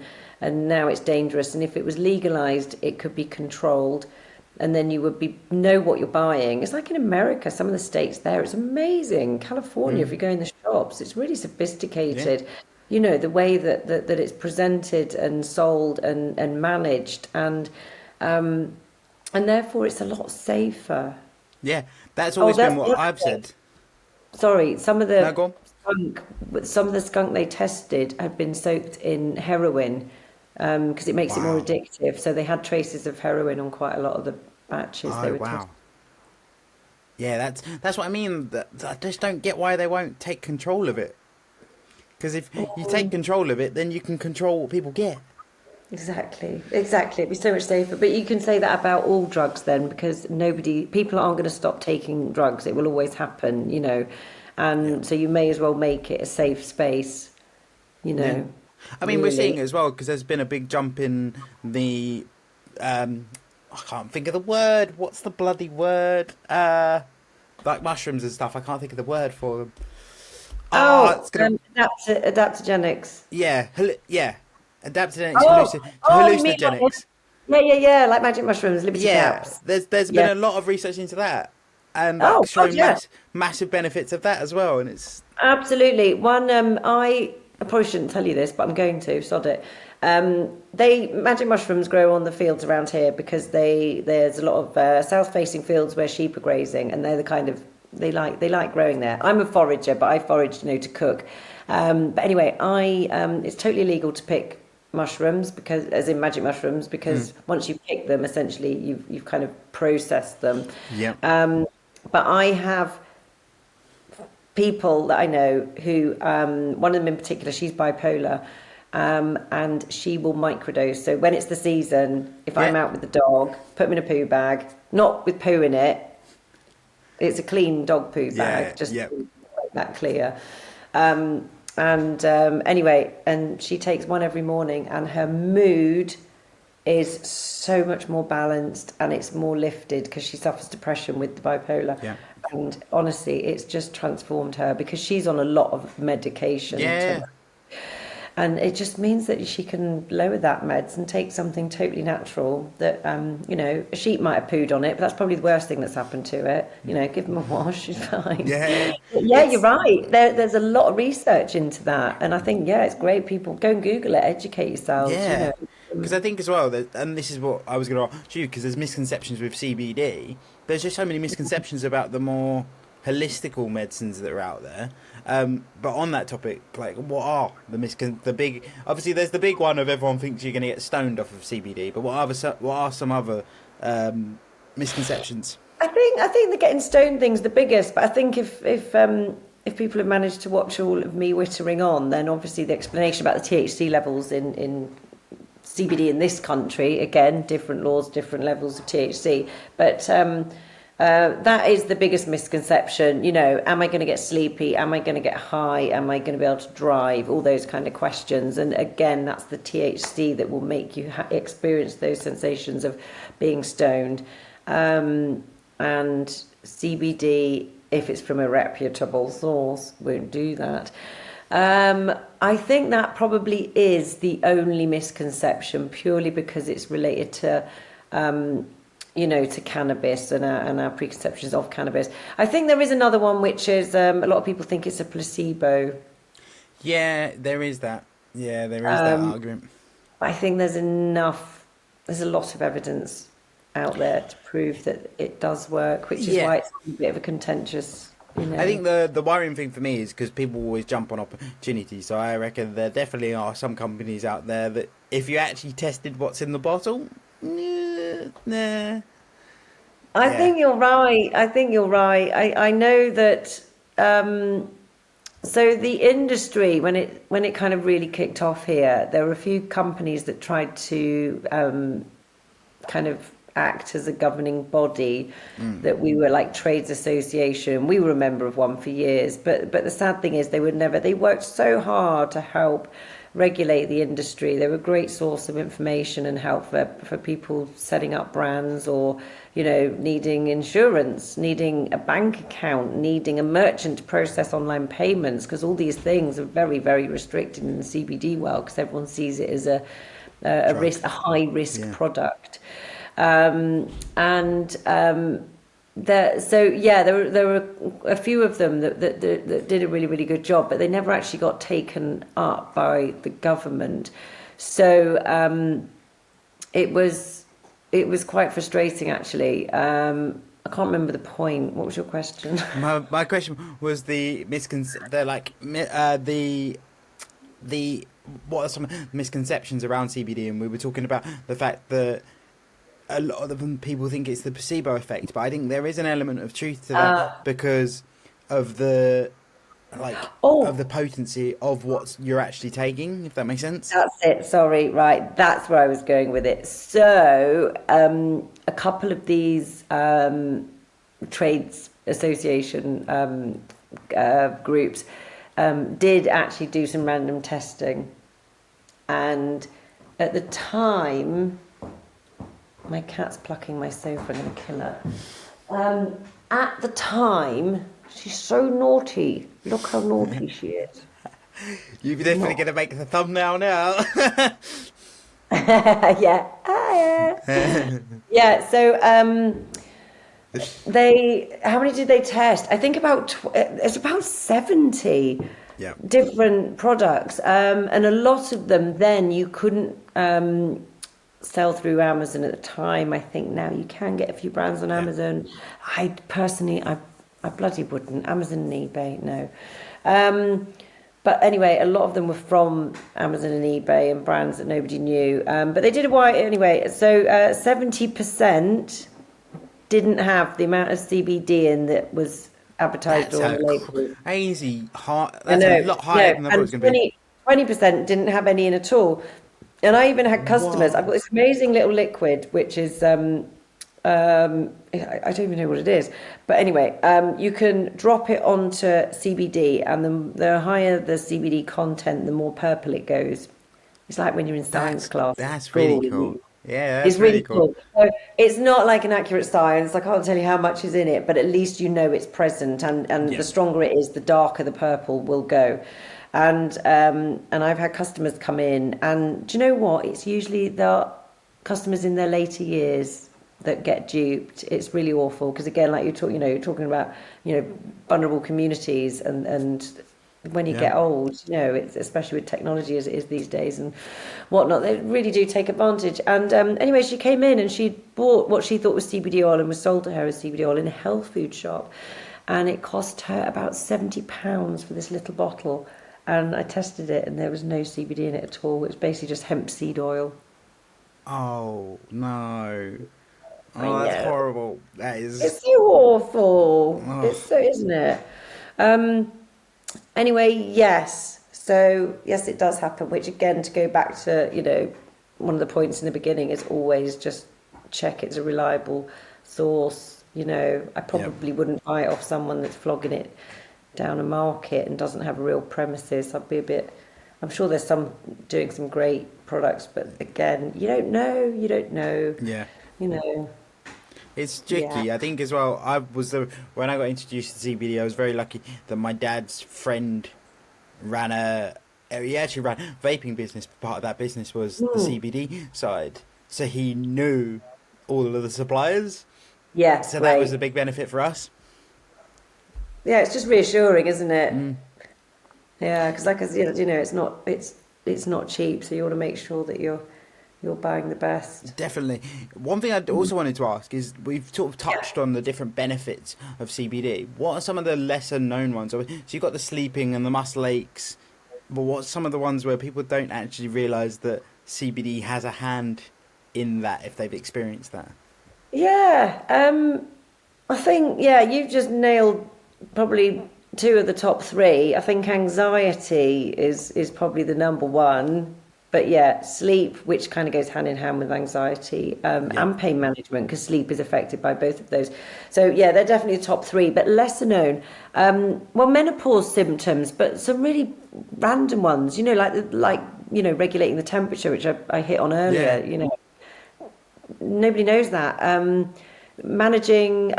now it's dangerous. And if it was legalised, it could be controlled. And then you would know what you're buying. It's like in America, some of the states there, it's amazing. California, if you go in the shops, it's really sophisticated. You know, the way that it's presented and sold and managed, and therefore it's a lot safer. Yeah, that's always been what I've said. Sorry, No, go on. some of the skunk they tested had been soaked in heroin because it makes it more Wow. addictive. So they had traces of heroin on quite a lot of the batches they Oh, were wow. testing. Yeah, that's what I mean. I just don't get why they won't take control of it. Because if you take control of it, then you can control what people get. Exactly. It'd be so much safer. But you can say that about all drugs then, because people aren't going to stop taking drugs. It will always happen, you know. And so you may as well make it a safe space, you Yeah. know. I mean, we're seeing Really. it as well because there's been a big jump in the. I can't think of the word. What's the bloody word? Like mushrooms and stuff. I can't think of the word for them. It's gonna. Adaptogenics. Yeah. Adaptogenics, Oh, you mean like hallucinogenics. yeah, like magic mushrooms, liberty Yeah, caps. there's been Yeah. a lot of research into that, and like Oh God, showing yeah. massive benefits of that as well. And it's Absolutely. I probably shouldn't tell you this, but I'm going to, sod it. Magic mushrooms grow on the fields around here because there's a lot of south-facing fields where sheep are grazing, and they're the kind of they like growing there. I'm a forager, but I forage, to cook. But anyway, it's totally illegal to pick mushrooms because, as in magic mushrooms, because once you pick them, essentially you've kind of processed them. yeah, But I have people that I know who, one of them in particular, she's bipolar, and she will microdose. So when it's the season, if I'm yeah, out with the dog, put them in a poo bag, not with poo in it. It's a clean dog poo yeah, bag, just yeah, to make that clear. Anyway, and she takes one every morning, and her mood is so much more balanced and it's more lifted because she suffers depression with the bipolar. yeah, And honestly, it's just transformed her because she's on a lot of medication yeah, and it just means that she can lower that meds and take something totally natural that, a sheep might have pooed on it, but that's probably the worst thing that's happened to it. Give them a wash, she's fine. yeah. But yeah, you're It's right. There's a lot of research into that. And I think, yeah, it's great. People go and Google it, educate yourselves. Yeah, because I think as well that, and this is what I was going to ask you, because there's misconceptions with CBD. There's just so many misconceptions about the more holistical medicines that are out there. But on that topic, like, what are the big? Obviously, there's the big one of everyone thinks you're going to get stoned off of CBD. But what are some other misconceptions? I think the getting stoned thing's the biggest, but I think if people have managed to watch all of me wittering on, then obviously the explanation about the THC levels in CBD in this country, again, different laws, different levels of THC, but that is the biggest misconception. Am I going to get sleepy? Am I going to get high? Am I going to be able to drive? All those kind of questions. And again, that's the THC that will make you experience those sensations of being stoned. And CBD, if it's from a reputable source, won't do that. I think that probably is the only misconception, purely because it's related to, to cannabis and our preconceptions of cannabis. I think there is another one, which is a lot of people think it's a placebo. Yeah, there is that. Yeah, there is that argument. I think there's a lot of evidence out there to prove that it does work, which is Yeah. why it's a bit of a contentious, I think the worrying thing for me is because people always jump on opportunity. So I reckon there definitely are some companies out there that if you actually tested what's in the bottle, nah. I Yeah. think you're right. I know that. So the industry, when it kind of really kicked off here, there were a few companies that tried to kind of act as a governing body, that we were like trades association. We were a member of one for years, but the sad thing is they worked so hard to help regulate the industry. They were a great source of information and help for people setting up brands, or needing insurance, needing a bank account, needing a merchant to process online payments, because all these things are very, very restricted in the CBD world, because everyone sees it as a high risk product. There were a few of them that did a really, really good job, but they never actually got taken up by the government. So it was quite frustrating, actually. I can't remember the point. What was your question? My question was the what are some misconceptions around CBD, and we were talking about the fact that a lot of them, people think it's the placebo effect, but I think there is an element of truth to that because of the of the potency of what you're actually taking, if that makes sense. That's it. Sorry, right. That's where I was going with it. So, a couple of these trades association groups did actually do some random testing, and at the time, my cat's plucking my sofa. I'm going to kill her. At the time, she's so naughty. Look how naughty she is. You're definitely going to make the thumbnail now. Yeah. Yeah. So, how many did they test? I think it's about 70 different products. And a lot of them then you couldn't sell through Amazon at the time. I think now you can get a few brands on Amazon. I personally, I bloody wouldn't. Amazon and eBay, no. But anyway, a lot of them were from Amazon and eBay and brands that nobody knew. But they did a while anyway. So 70% didn't have the amount of CBD in that was advertised on the label. Crazy hard. That's a lot higher than I thought it was going to be. 20% didn't have any in at all. And I even had customers. I've got this amazing little liquid, which is I don't even know what it is, but anyway, you can drop it onto CBD, and the higher the CBD content, the more purple it goes. It's like when you're in science class. That's really cool. Yeah, that's it's really cool. So it's not like an accurate science. I can't tell you how much is in it, but at least you know it's present, and the stronger it is, the darker the purple will go. And I've had customers come in, and do you know what? It's usually the customers in their later years that get duped. It's really awful, because again, like you're talking about, vulnerable communities, and when you get old, it's, especially with technology as it is these days and whatnot, they really do take advantage. And anyway, she came in and she bought what she thought was CBD oil and was sold to her as CBD oil in a health food shop, and it cost her about £70 for this little bottle. And I tested it, and there was no CBD in it at all. It was basically just hemp seed oil. Oh no! Oh, that's horrible. That is. It's so awful. Oh. It's so, isn't it? Anyway, yes. So yes, it does happen. Which again, to go back to one of the points in the beginning is always just check it's a reliable source. I probably wouldn't buy it off someone that's flogging it down a market and doesn't have a real premises. I'm sure there's some doing some great products, but again, you don't know. Yeah. It's tricky. Yeah. I think as well, when I got introduced to CBD, I was very lucky that my dad's friend he actually ran a vaping business. Part of that business was the CBD side. So he knew all of the suppliers. Yeah. So that was a big benefit for us. Yeah, it's just reassuring, isn't it? Yeah, because it's not cheap, so you want to make sure that you're buying the best. Definitely. One thing I also wanted to ask is, we've sort of touched on the different benefits of CBD. What are some of the lesser known ones? So you've got the sleeping and the muscle aches, but what's some of the ones where people don't actually realise that CBD has a hand in that if they've experienced that? Yeah, I think you've just nailed probably two of the top three. I think anxiety is probably the number one. But yeah, sleep, which kind of goes hand in hand with anxiety, Yeah. and pain management, because sleep is affected by both of those. So yeah, they're definitely the top three, but lesser known. Well, menopause symptoms, but some really random ones. Regulating the temperature, which I hit on Yeah. earlier. Nobody knows that. Managing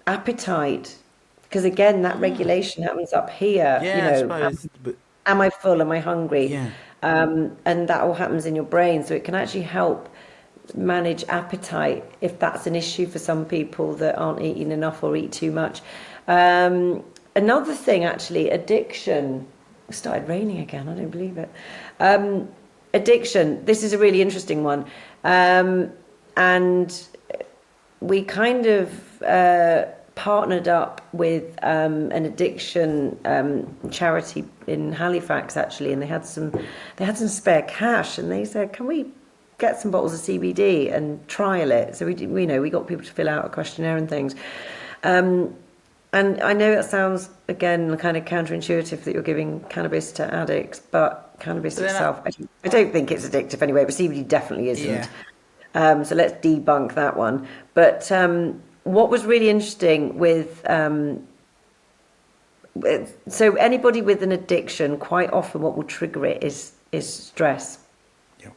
appetite, because again, that regulation happens up here. Yeah, I suppose. But Am I full? Am I hungry? yeah. And that all happens in your brain, so it can actually help manage appetite if that's an issue for some people that aren't eating enough or eat too much. Another thing, actually, addiction. It started raining again. I don't believe it. Addiction. This is a really interesting one, and we kind of partnered up with an addiction charity in Halifax, actually, and they had some spare cash, and they said, "Can we get some bottles of CBD and trial it?" So we got people to fill out a questionnaire and things. And I know that sounds, again, kind of counterintuitive that you're giving cannabis to addicts, but cannabis But then itself, I don't think it's addictive anyway, but CBD definitely isn't. So let's debunk that one. But what was really interesting so anybody with an addiction, quite often what will trigger it is stress. Yeah.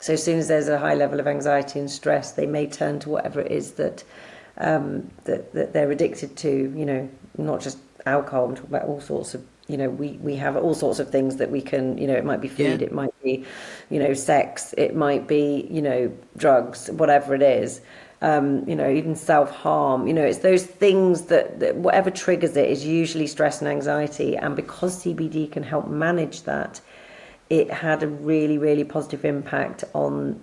So as soon as there's a high level of anxiety and stress, they may turn to whatever it is that they're addicted to. Not just alcohol. I'm talking about all sorts of. We have all sorts of things that we can. It might be food. Yeah. It might be, sex. It might be, drugs. Whatever it is. Even self-harm. It's those things that whatever triggers it is usually stress and anxiety. And because CBD can help manage that, it had a really, really positive impact on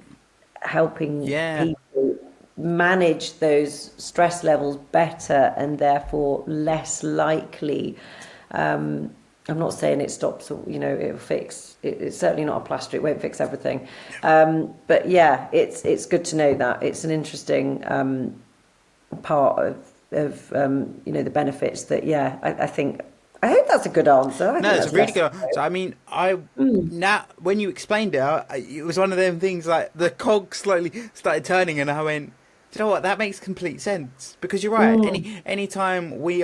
helping people manage those stress levels better, and therefore less likely. I'm not saying it stops, it'll fix. It's certainly not a plaster. It won't fix everything. But yeah, it's good to know that it's an interesting part of the benefits that. I hope that's a good answer. No, it's a really good answer. I mean, now when you explained it, it was one of them things like the cog slowly started turning, and I went, "Do you know what? That makes complete sense." Because you're right. Any time we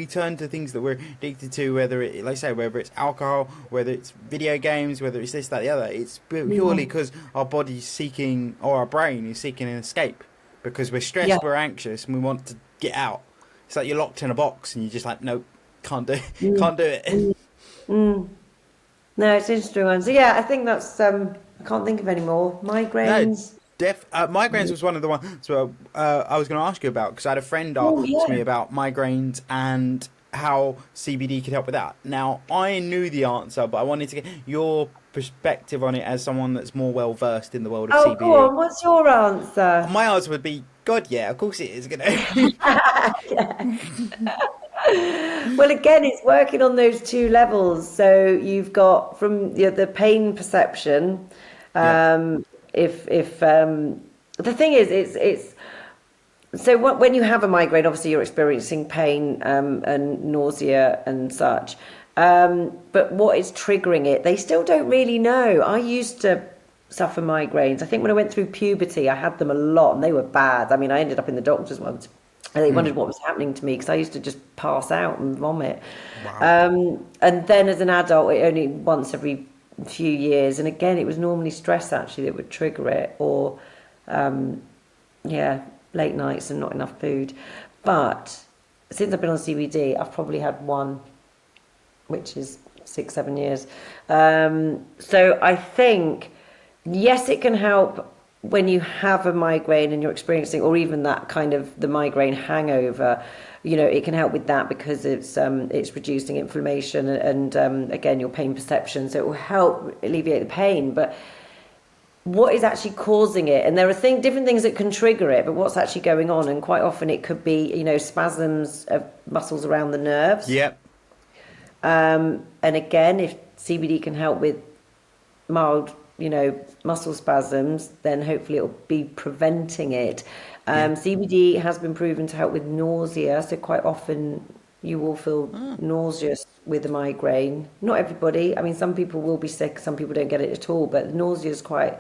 turn to things that we're addicted to, whether it's alcohol, whether it's video games, whether it's this, that, the other, it's purely because our body's seeking, or our brain is seeking an escape, because we're stressed, we're anxious, and we want to get out. It's like you're locked in a box, and you're just like, nope. Can't do it. No, it's an interesting one. So yeah, I think that's I can't think of any more migraines. No, migraines was one of the ones I was going to ask you about, because I had a friend ask me about migraines and how CBD could help with that. Now, I knew the answer, but I wanted to get your perspective on it as someone that's more well versed in the world of CBD. Go on, what's your answer? My answer would be, God, yeah, of course it is going to. Well, again, it's working on those two levels. So you've got from the pain perception. If the thing is, it's so when you have a migraine, obviously you're experiencing pain and nausea and such. But what is triggering it, they still don't really know. I used to suffer migraines. I think when I went through puberty, I had them a lot, and they were bad. I mean, I ended up in the doctor's once. And they wondered what was happening to me, because I used to just pass out and vomit. Wow. And then as an adult, it only once every few years. And again, it was normally stress actually that would trigger it, or late nights and not enough food. But since I've been on CBD, I've probably had one, which is 6-7 years. So I think, yes, it can help when you have a migraine and you're experiencing, or even that kind of the migraine hangover. It can help with that, because it's reducing inflammation and again, your pain perception. So it will help alleviate the pain. But what is actually causing it? And there are different things that can trigger it, but what's actually going on? And quite often it could be, spasms of muscles around the nerves. Yep. And again, if CBD can help with mild, muscle spasms, then hopefully it'll be preventing it. CBD has been proven to help with nausea. So quite often You will feel Oh, nauseous with a migraine. Not everybody. I mean, some people will be sick, some people don't get it at all, but nausea is quite,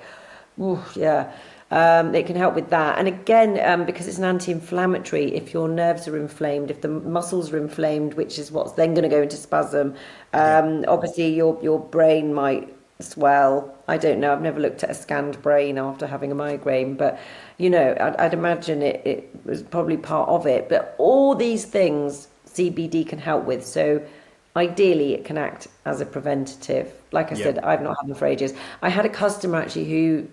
ooh, yeah. It can help with that. And again, because it's an anti-inflammatory, if your nerves are inflamed, if the muscles are inflamed, which is what's then going to go into spasm, yeah. obviously your brain might swell. I don't know. I've never looked at a scanned brain after having a migraine, but I'd imagine it was probably part of it. But all these things CBD can help with. So ideally, it can act as a preventative. Like I Yeah. said, I've not had them for ages. I had a customer actually who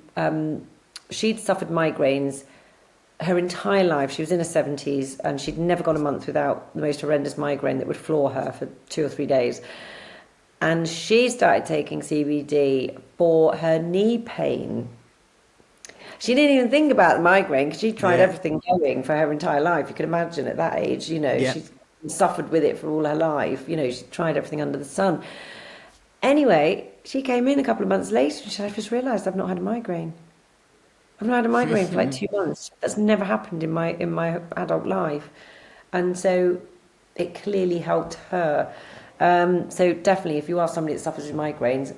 she'd suffered migraines her entire life. She was in her 70s and she'd never gone a month without the most horrendous migraine that would floor her for 2 or 3 days. And she started taking CBD for her knee pain. She didn't even think about the migraine because she tried Yeah. everything going for her entire life. You can imagine at that age, Yeah. she's suffered with it for all her life. She tried everything under the sun. Anyway, she came in a couple of months later and she said, I just realised I've not had a migraine. I've not had a migraine for like 2 months. That's never happened in my adult life. And so it clearly helped her. So definitely, if you are somebody that suffers with migraines,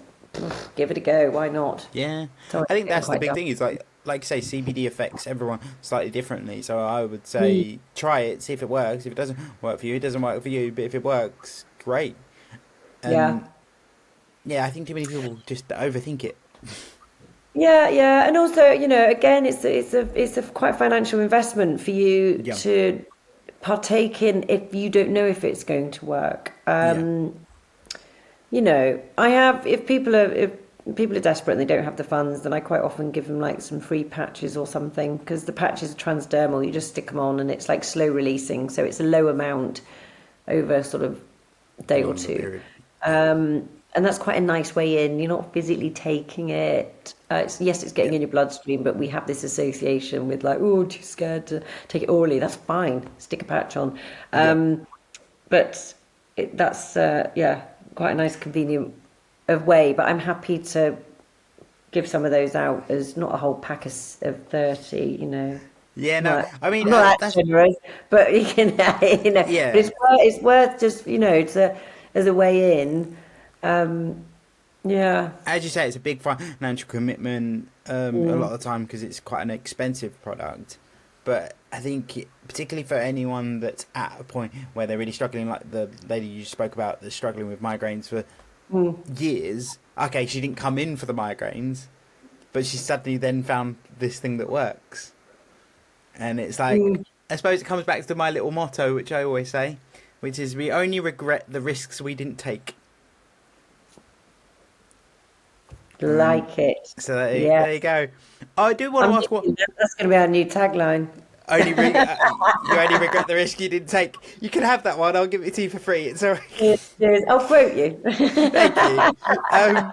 give it a go. Why not? Yeah, So I I'm think getting that's the quite big dumb. thing. Is like you say, CBD affects everyone slightly differently. So I would Mm. say try it, see if it works. If it doesn't work for you, it doesn't work for you. But if it works, great. Yeah. And yeah, I think too many people just overthink it. Yeah, yeah, and also, again, it's a quite financial investment for you Yeah, to partake in if you don't know if it's going to work. yeah, I have if people are desperate and they don't have the funds, then I quite often give them like some free patches or something because the patches are transdermal. You just stick them on and it's like slow releasing, so it's a low amount over sort of a a day or longer two. period. And that's quite a nice way in. You're not physically taking it. Yes, it's getting Yeah, in your bloodstream, but we have this association with like, oh, too scared to take it orally. That's fine. Stick a patch on. yeah, But that's yeah, quite a nice convenient of way. But I'm happy to give some of those out as not a whole pack of 30. yeah. No, Not, I mean I'm not that that's generous, but but yeah. it's worth just as a way in. Yeah. As you say, it's a big financial commitment a Mm, lot of the time because it's quite an expensive product. But I think, particularly for anyone that's at a point where they're really struggling, like the lady you spoke about that's struggling with migraines for mm, years. Okay, she didn't come in for the migraines, but she suddenly then found this thing that works. And it's like, mm. I suppose it comes back to my little motto, which I always say, which is we only regret the risks we didn't take. And Like it. so Yeah. there you go. I do want to I'm ask what thinking that's going to be our new tagline. you only regret the risk you didn't take. You can have that one. I'll give it to you for free. It's all right. Cheers, cheers. I'll quote you. Thank you. Um,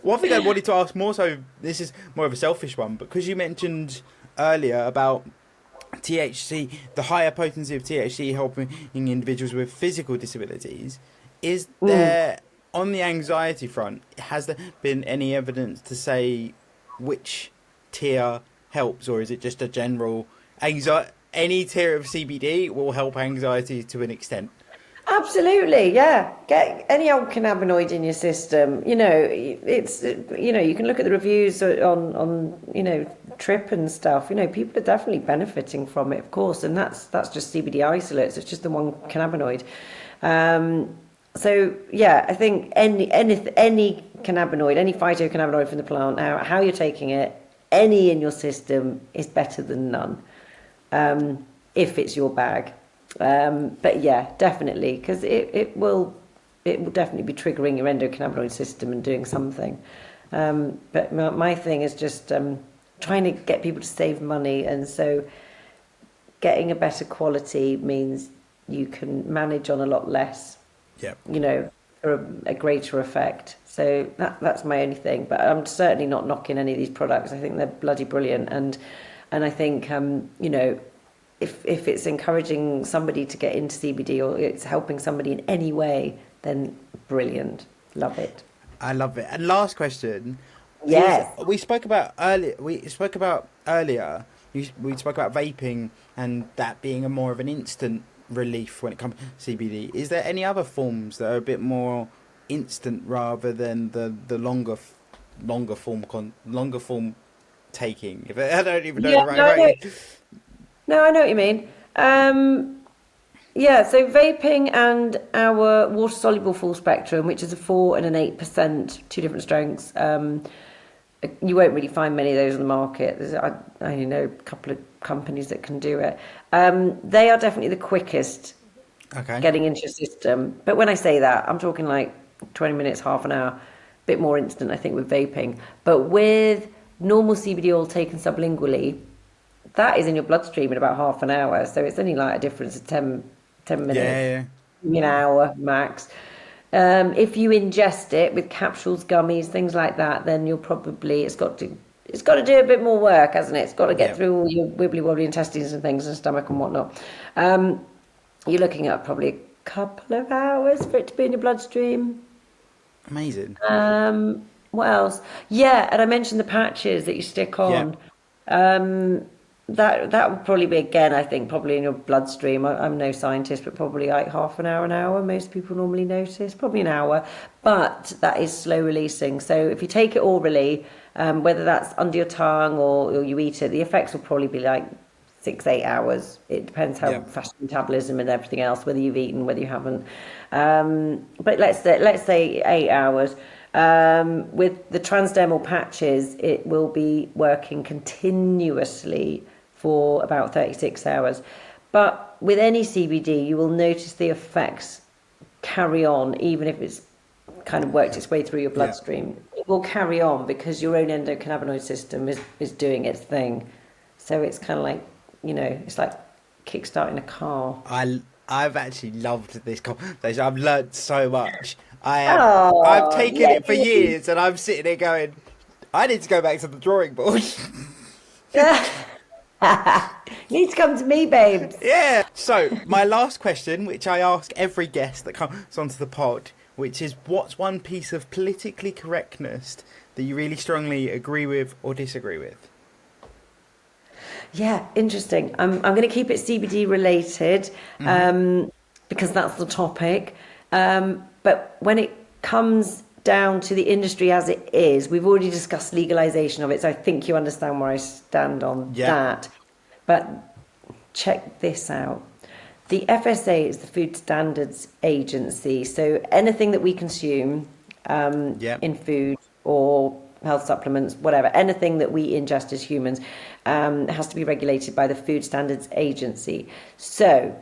One thing I wanted to ask more so, this is more of a selfish one, because you mentioned earlier about THC, the higher potency of THC helping individuals with physical disabilities. Is Mm. there, on the anxiety front, has there been any evidence to say which tier helps, or is it just a general anxiety? Any tier of CBD will help anxiety to an extent. Absolutely, yeah. Get any old cannabinoid in your system. You can look at the reviews on Trip and stuff. People are definitely benefiting from it, of course, and that's just CBD isolates. It's just the one cannabinoid. So yeah, I think any cannabinoid, any phytocannabinoid from the plant, how you're taking it, any in your system is better than none, if it's your bag. But yeah, definitely, because it will definitely be triggering your endocannabinoid system and doing something. But my thing is just trying to get people to save money, and so getting a better quality means you can manage on a lot less, Yeah. for a greater effect. So that's my only thing. But I'm certainly not knocking any of these products. I think they're bloody brilliant, and I think if it's encouraging somebody to get into CBD or it's helping somebody in any way, then brilliant, love it. I love it. And last question is: Yes. we spoke about earlier. We spoke about earlier. We spoke about vaping and that being a more of an instant relief when it comes to CBD. Is there any other forms that are a bit more instant rather than the longer form taking? If I don't even know Yeah, the right. no, I know what you mean. Yeah, so vaping and our water soluble full spectrum, which is a 4 and an 8%, two different strengths. You won't really find many of those on the market. I only know a couple of companies that can do it. They are definitely the quickest Okay. getting into your system. But when I say that, I'm talking like 20 minutes, half an hour, a bit more instant, I think, with vaping. But with normal CBD oil taken sublingually, that is in your bloodstream in about half an hour. So it's only like a difference of 10 minutes, Yeah. an hour max. If you ingest it with capsules, gummies, things like that, then you'll probably it's got to do a bit more work, hasn't it? It's got to get Yeah. through all your wibbly wobbly intestines and things and stomach and whatnot. You're looking at probably a couple of hours for it to be in your bloodstream. Amazing. What else? Yeah, and I mentioned the patches that you stick Yeah. on. That would probably be, again, I think, probably in your bloodstream. I'm no scientist, but probably like half an hour. Most people normally notice, probably an hour, but that is slow releasing. So if you take it orally, whether that's under your tongue or you eat it, the effects will probably be like 6, 8 hours. It depends how Yeah. fast metabolism and everything else, whether you've eaten, whether you haven't. But let's say 8 hours. With the transdermal patches, it will be working continuously for about 36 hours. But with any CBD, you will notice the effects carry on, even if it's kind of worked its way through your Yeah. bloodstream. It will carry on because your own endocannabinoid system is doing its thing. So it's kind of like, it's like kickstarting a car. I've actually loved this conversation. I've learnt so much. I've Oh, taken it for yay! years, and I'm sitting there going, I need to go back to the drawing board. You need to come to me, babes. Yeah. So my last question, which I ask every guest that comes onto the pod, which is, what's one piece of politically correctness that you really strongly agree with or disagree with? Yeah, interesting. I'm going to keep it CBD related, because that's the topic. But when it comes down to the industry as it is, we've already discussed legalization of it, so I think you understand where I stand on Yeah. that. But check this out. The FSA is the Food Standards Agency, so anything that we consume Yeah. in food or health supplements, whatever, anything that we ingest as humans has to be regulated by the Food Standards Agency. So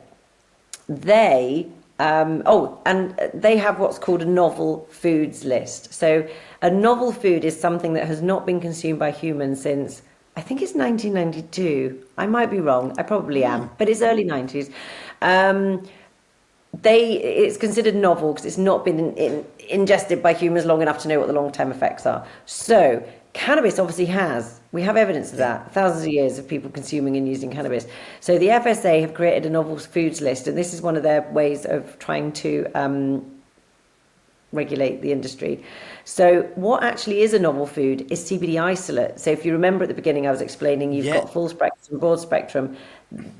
they and they have what's called a novel foods list. So a novel food is something that has not been consumed by humans since, I think it's 1992. I might be wrong. I probably am, but it's early 90s. It's considered novel because it's not been ingested by humans long enough to know what the long-term effects are. So cannabis obviously has. We have evidence of that. Thousands of years of people consuming and using cannabis. So the FSA have created a novel foods list, and this is one of their ways of trying to regulate the industry. So what actually is a novel food is CBD isolate. So if you remember at the beginning, I was explaining you've Yeah. got full spectrum, broad spectrum.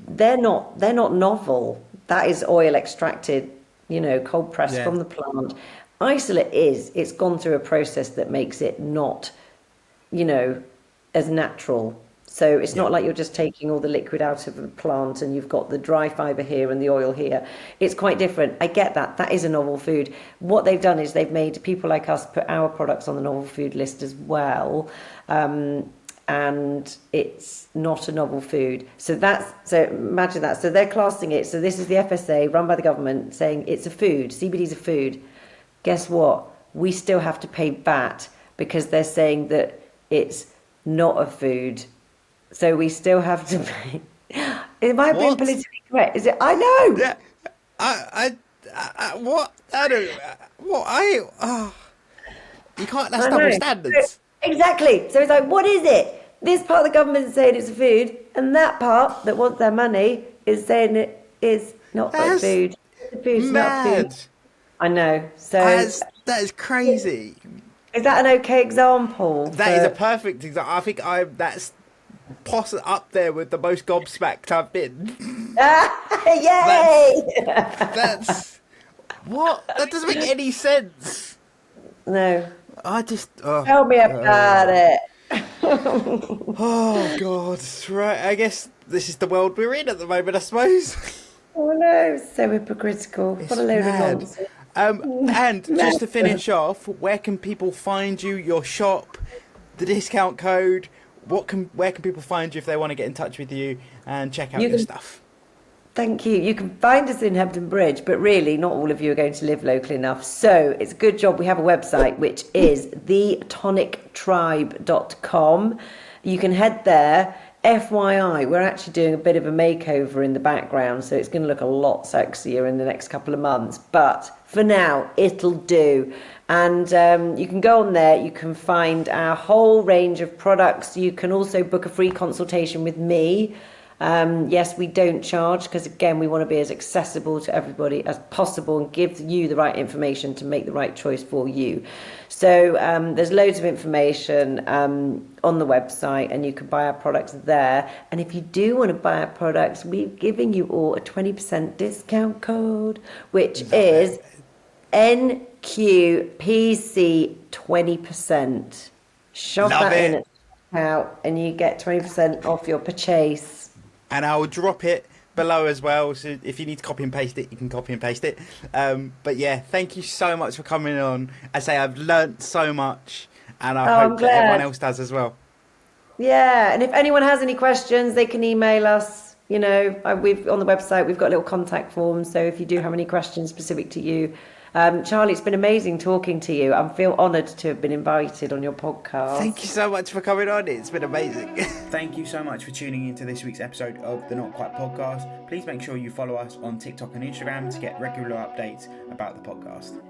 They're not novel. That is oil extracted, cold pressed Yeah. from the plant. Isolate it's gone through a process that makes it not, as natural. So it's Yeah. not like you're just taking all the liquid out of a plant and you've got the dry fiber here and the oil here. It's quite different. I get that. That is a novel food. What they've done is they've made people like us put our products on the novel food list as well. And it's not a novel food. So imagine that. So they're classing it. So this is the FSA run by the government saying it's a food. CBD is a food. Guess what? We still have to pay VAT because they're saying that it's not a food. So we still have to pay. It might be What? politically correct. Is it? I know. Yeah. What? I don't. What? You can't. That's I double know. standards. Exactly. So it's like, what is it? This part of the government is saying it's a food, and that part that wants their money is saying it is not a That's food. It's a food, it's not a food. mad. I know. So That is crazy. is that an okay example That is a for? perfect example. I think that's up there with the most gobsmacked I've been. Yay! That's what? That doesn't make any sense. No. I just. Tell me about it. Oh God! Right. I guess this is the world we're in at the moment. I suppose. Oh no, so hypocritical. What a It's load of mad. nonsense. And just to finish off, where can people find you? Your shop, the discount code. Where can people find you if they want to get in touch with you and check out You your can, stuff? thank you. You can find us in Hebden Bridge, but really not all of you are going to live locally enough. So it's a good job we have a website, which is thetonictribe.com. You can head there. FYI, we're actually doing a bit of a makeover in the background, so it's going to look a lot sexier in the next couple of months. But for now, it'll do. And you can go on there, you can find our whole range of products. You can also book a free consultation with me. Yes, we don't charge because, again, we want to be as accessible to everybody as possible and give you the right information to make the right choice for you. So there's loads of information on the website, and you can buy our products there. And if you do want to buy our products, we're giving you all a 20% discount code, which is NQPC 20%. Shove Love that it. in at checkout and you get 20% off your purchase. And I'll drop it below as well, so if you need to copy and paste it, you can copy and paste it. But yeah, thank you so much for coming on. I say I've learnt so much, and I I'm hope that everyone glad. else does as well. Yeah, and if anyone has any questions, they can email us. You know, we've on the website we've got a little contact form. So if you do have any questions specific to you, Charlie, it's been amazing talking to you. I feel honoured to have been invited on your podcast. Thank you so much for coming on. It's been amazing. Thank you so much for tuning into this week's episode of the Not Quite Podcast. Please make sure you follow us on TikTok and Instagram to get regular updates about the podcast.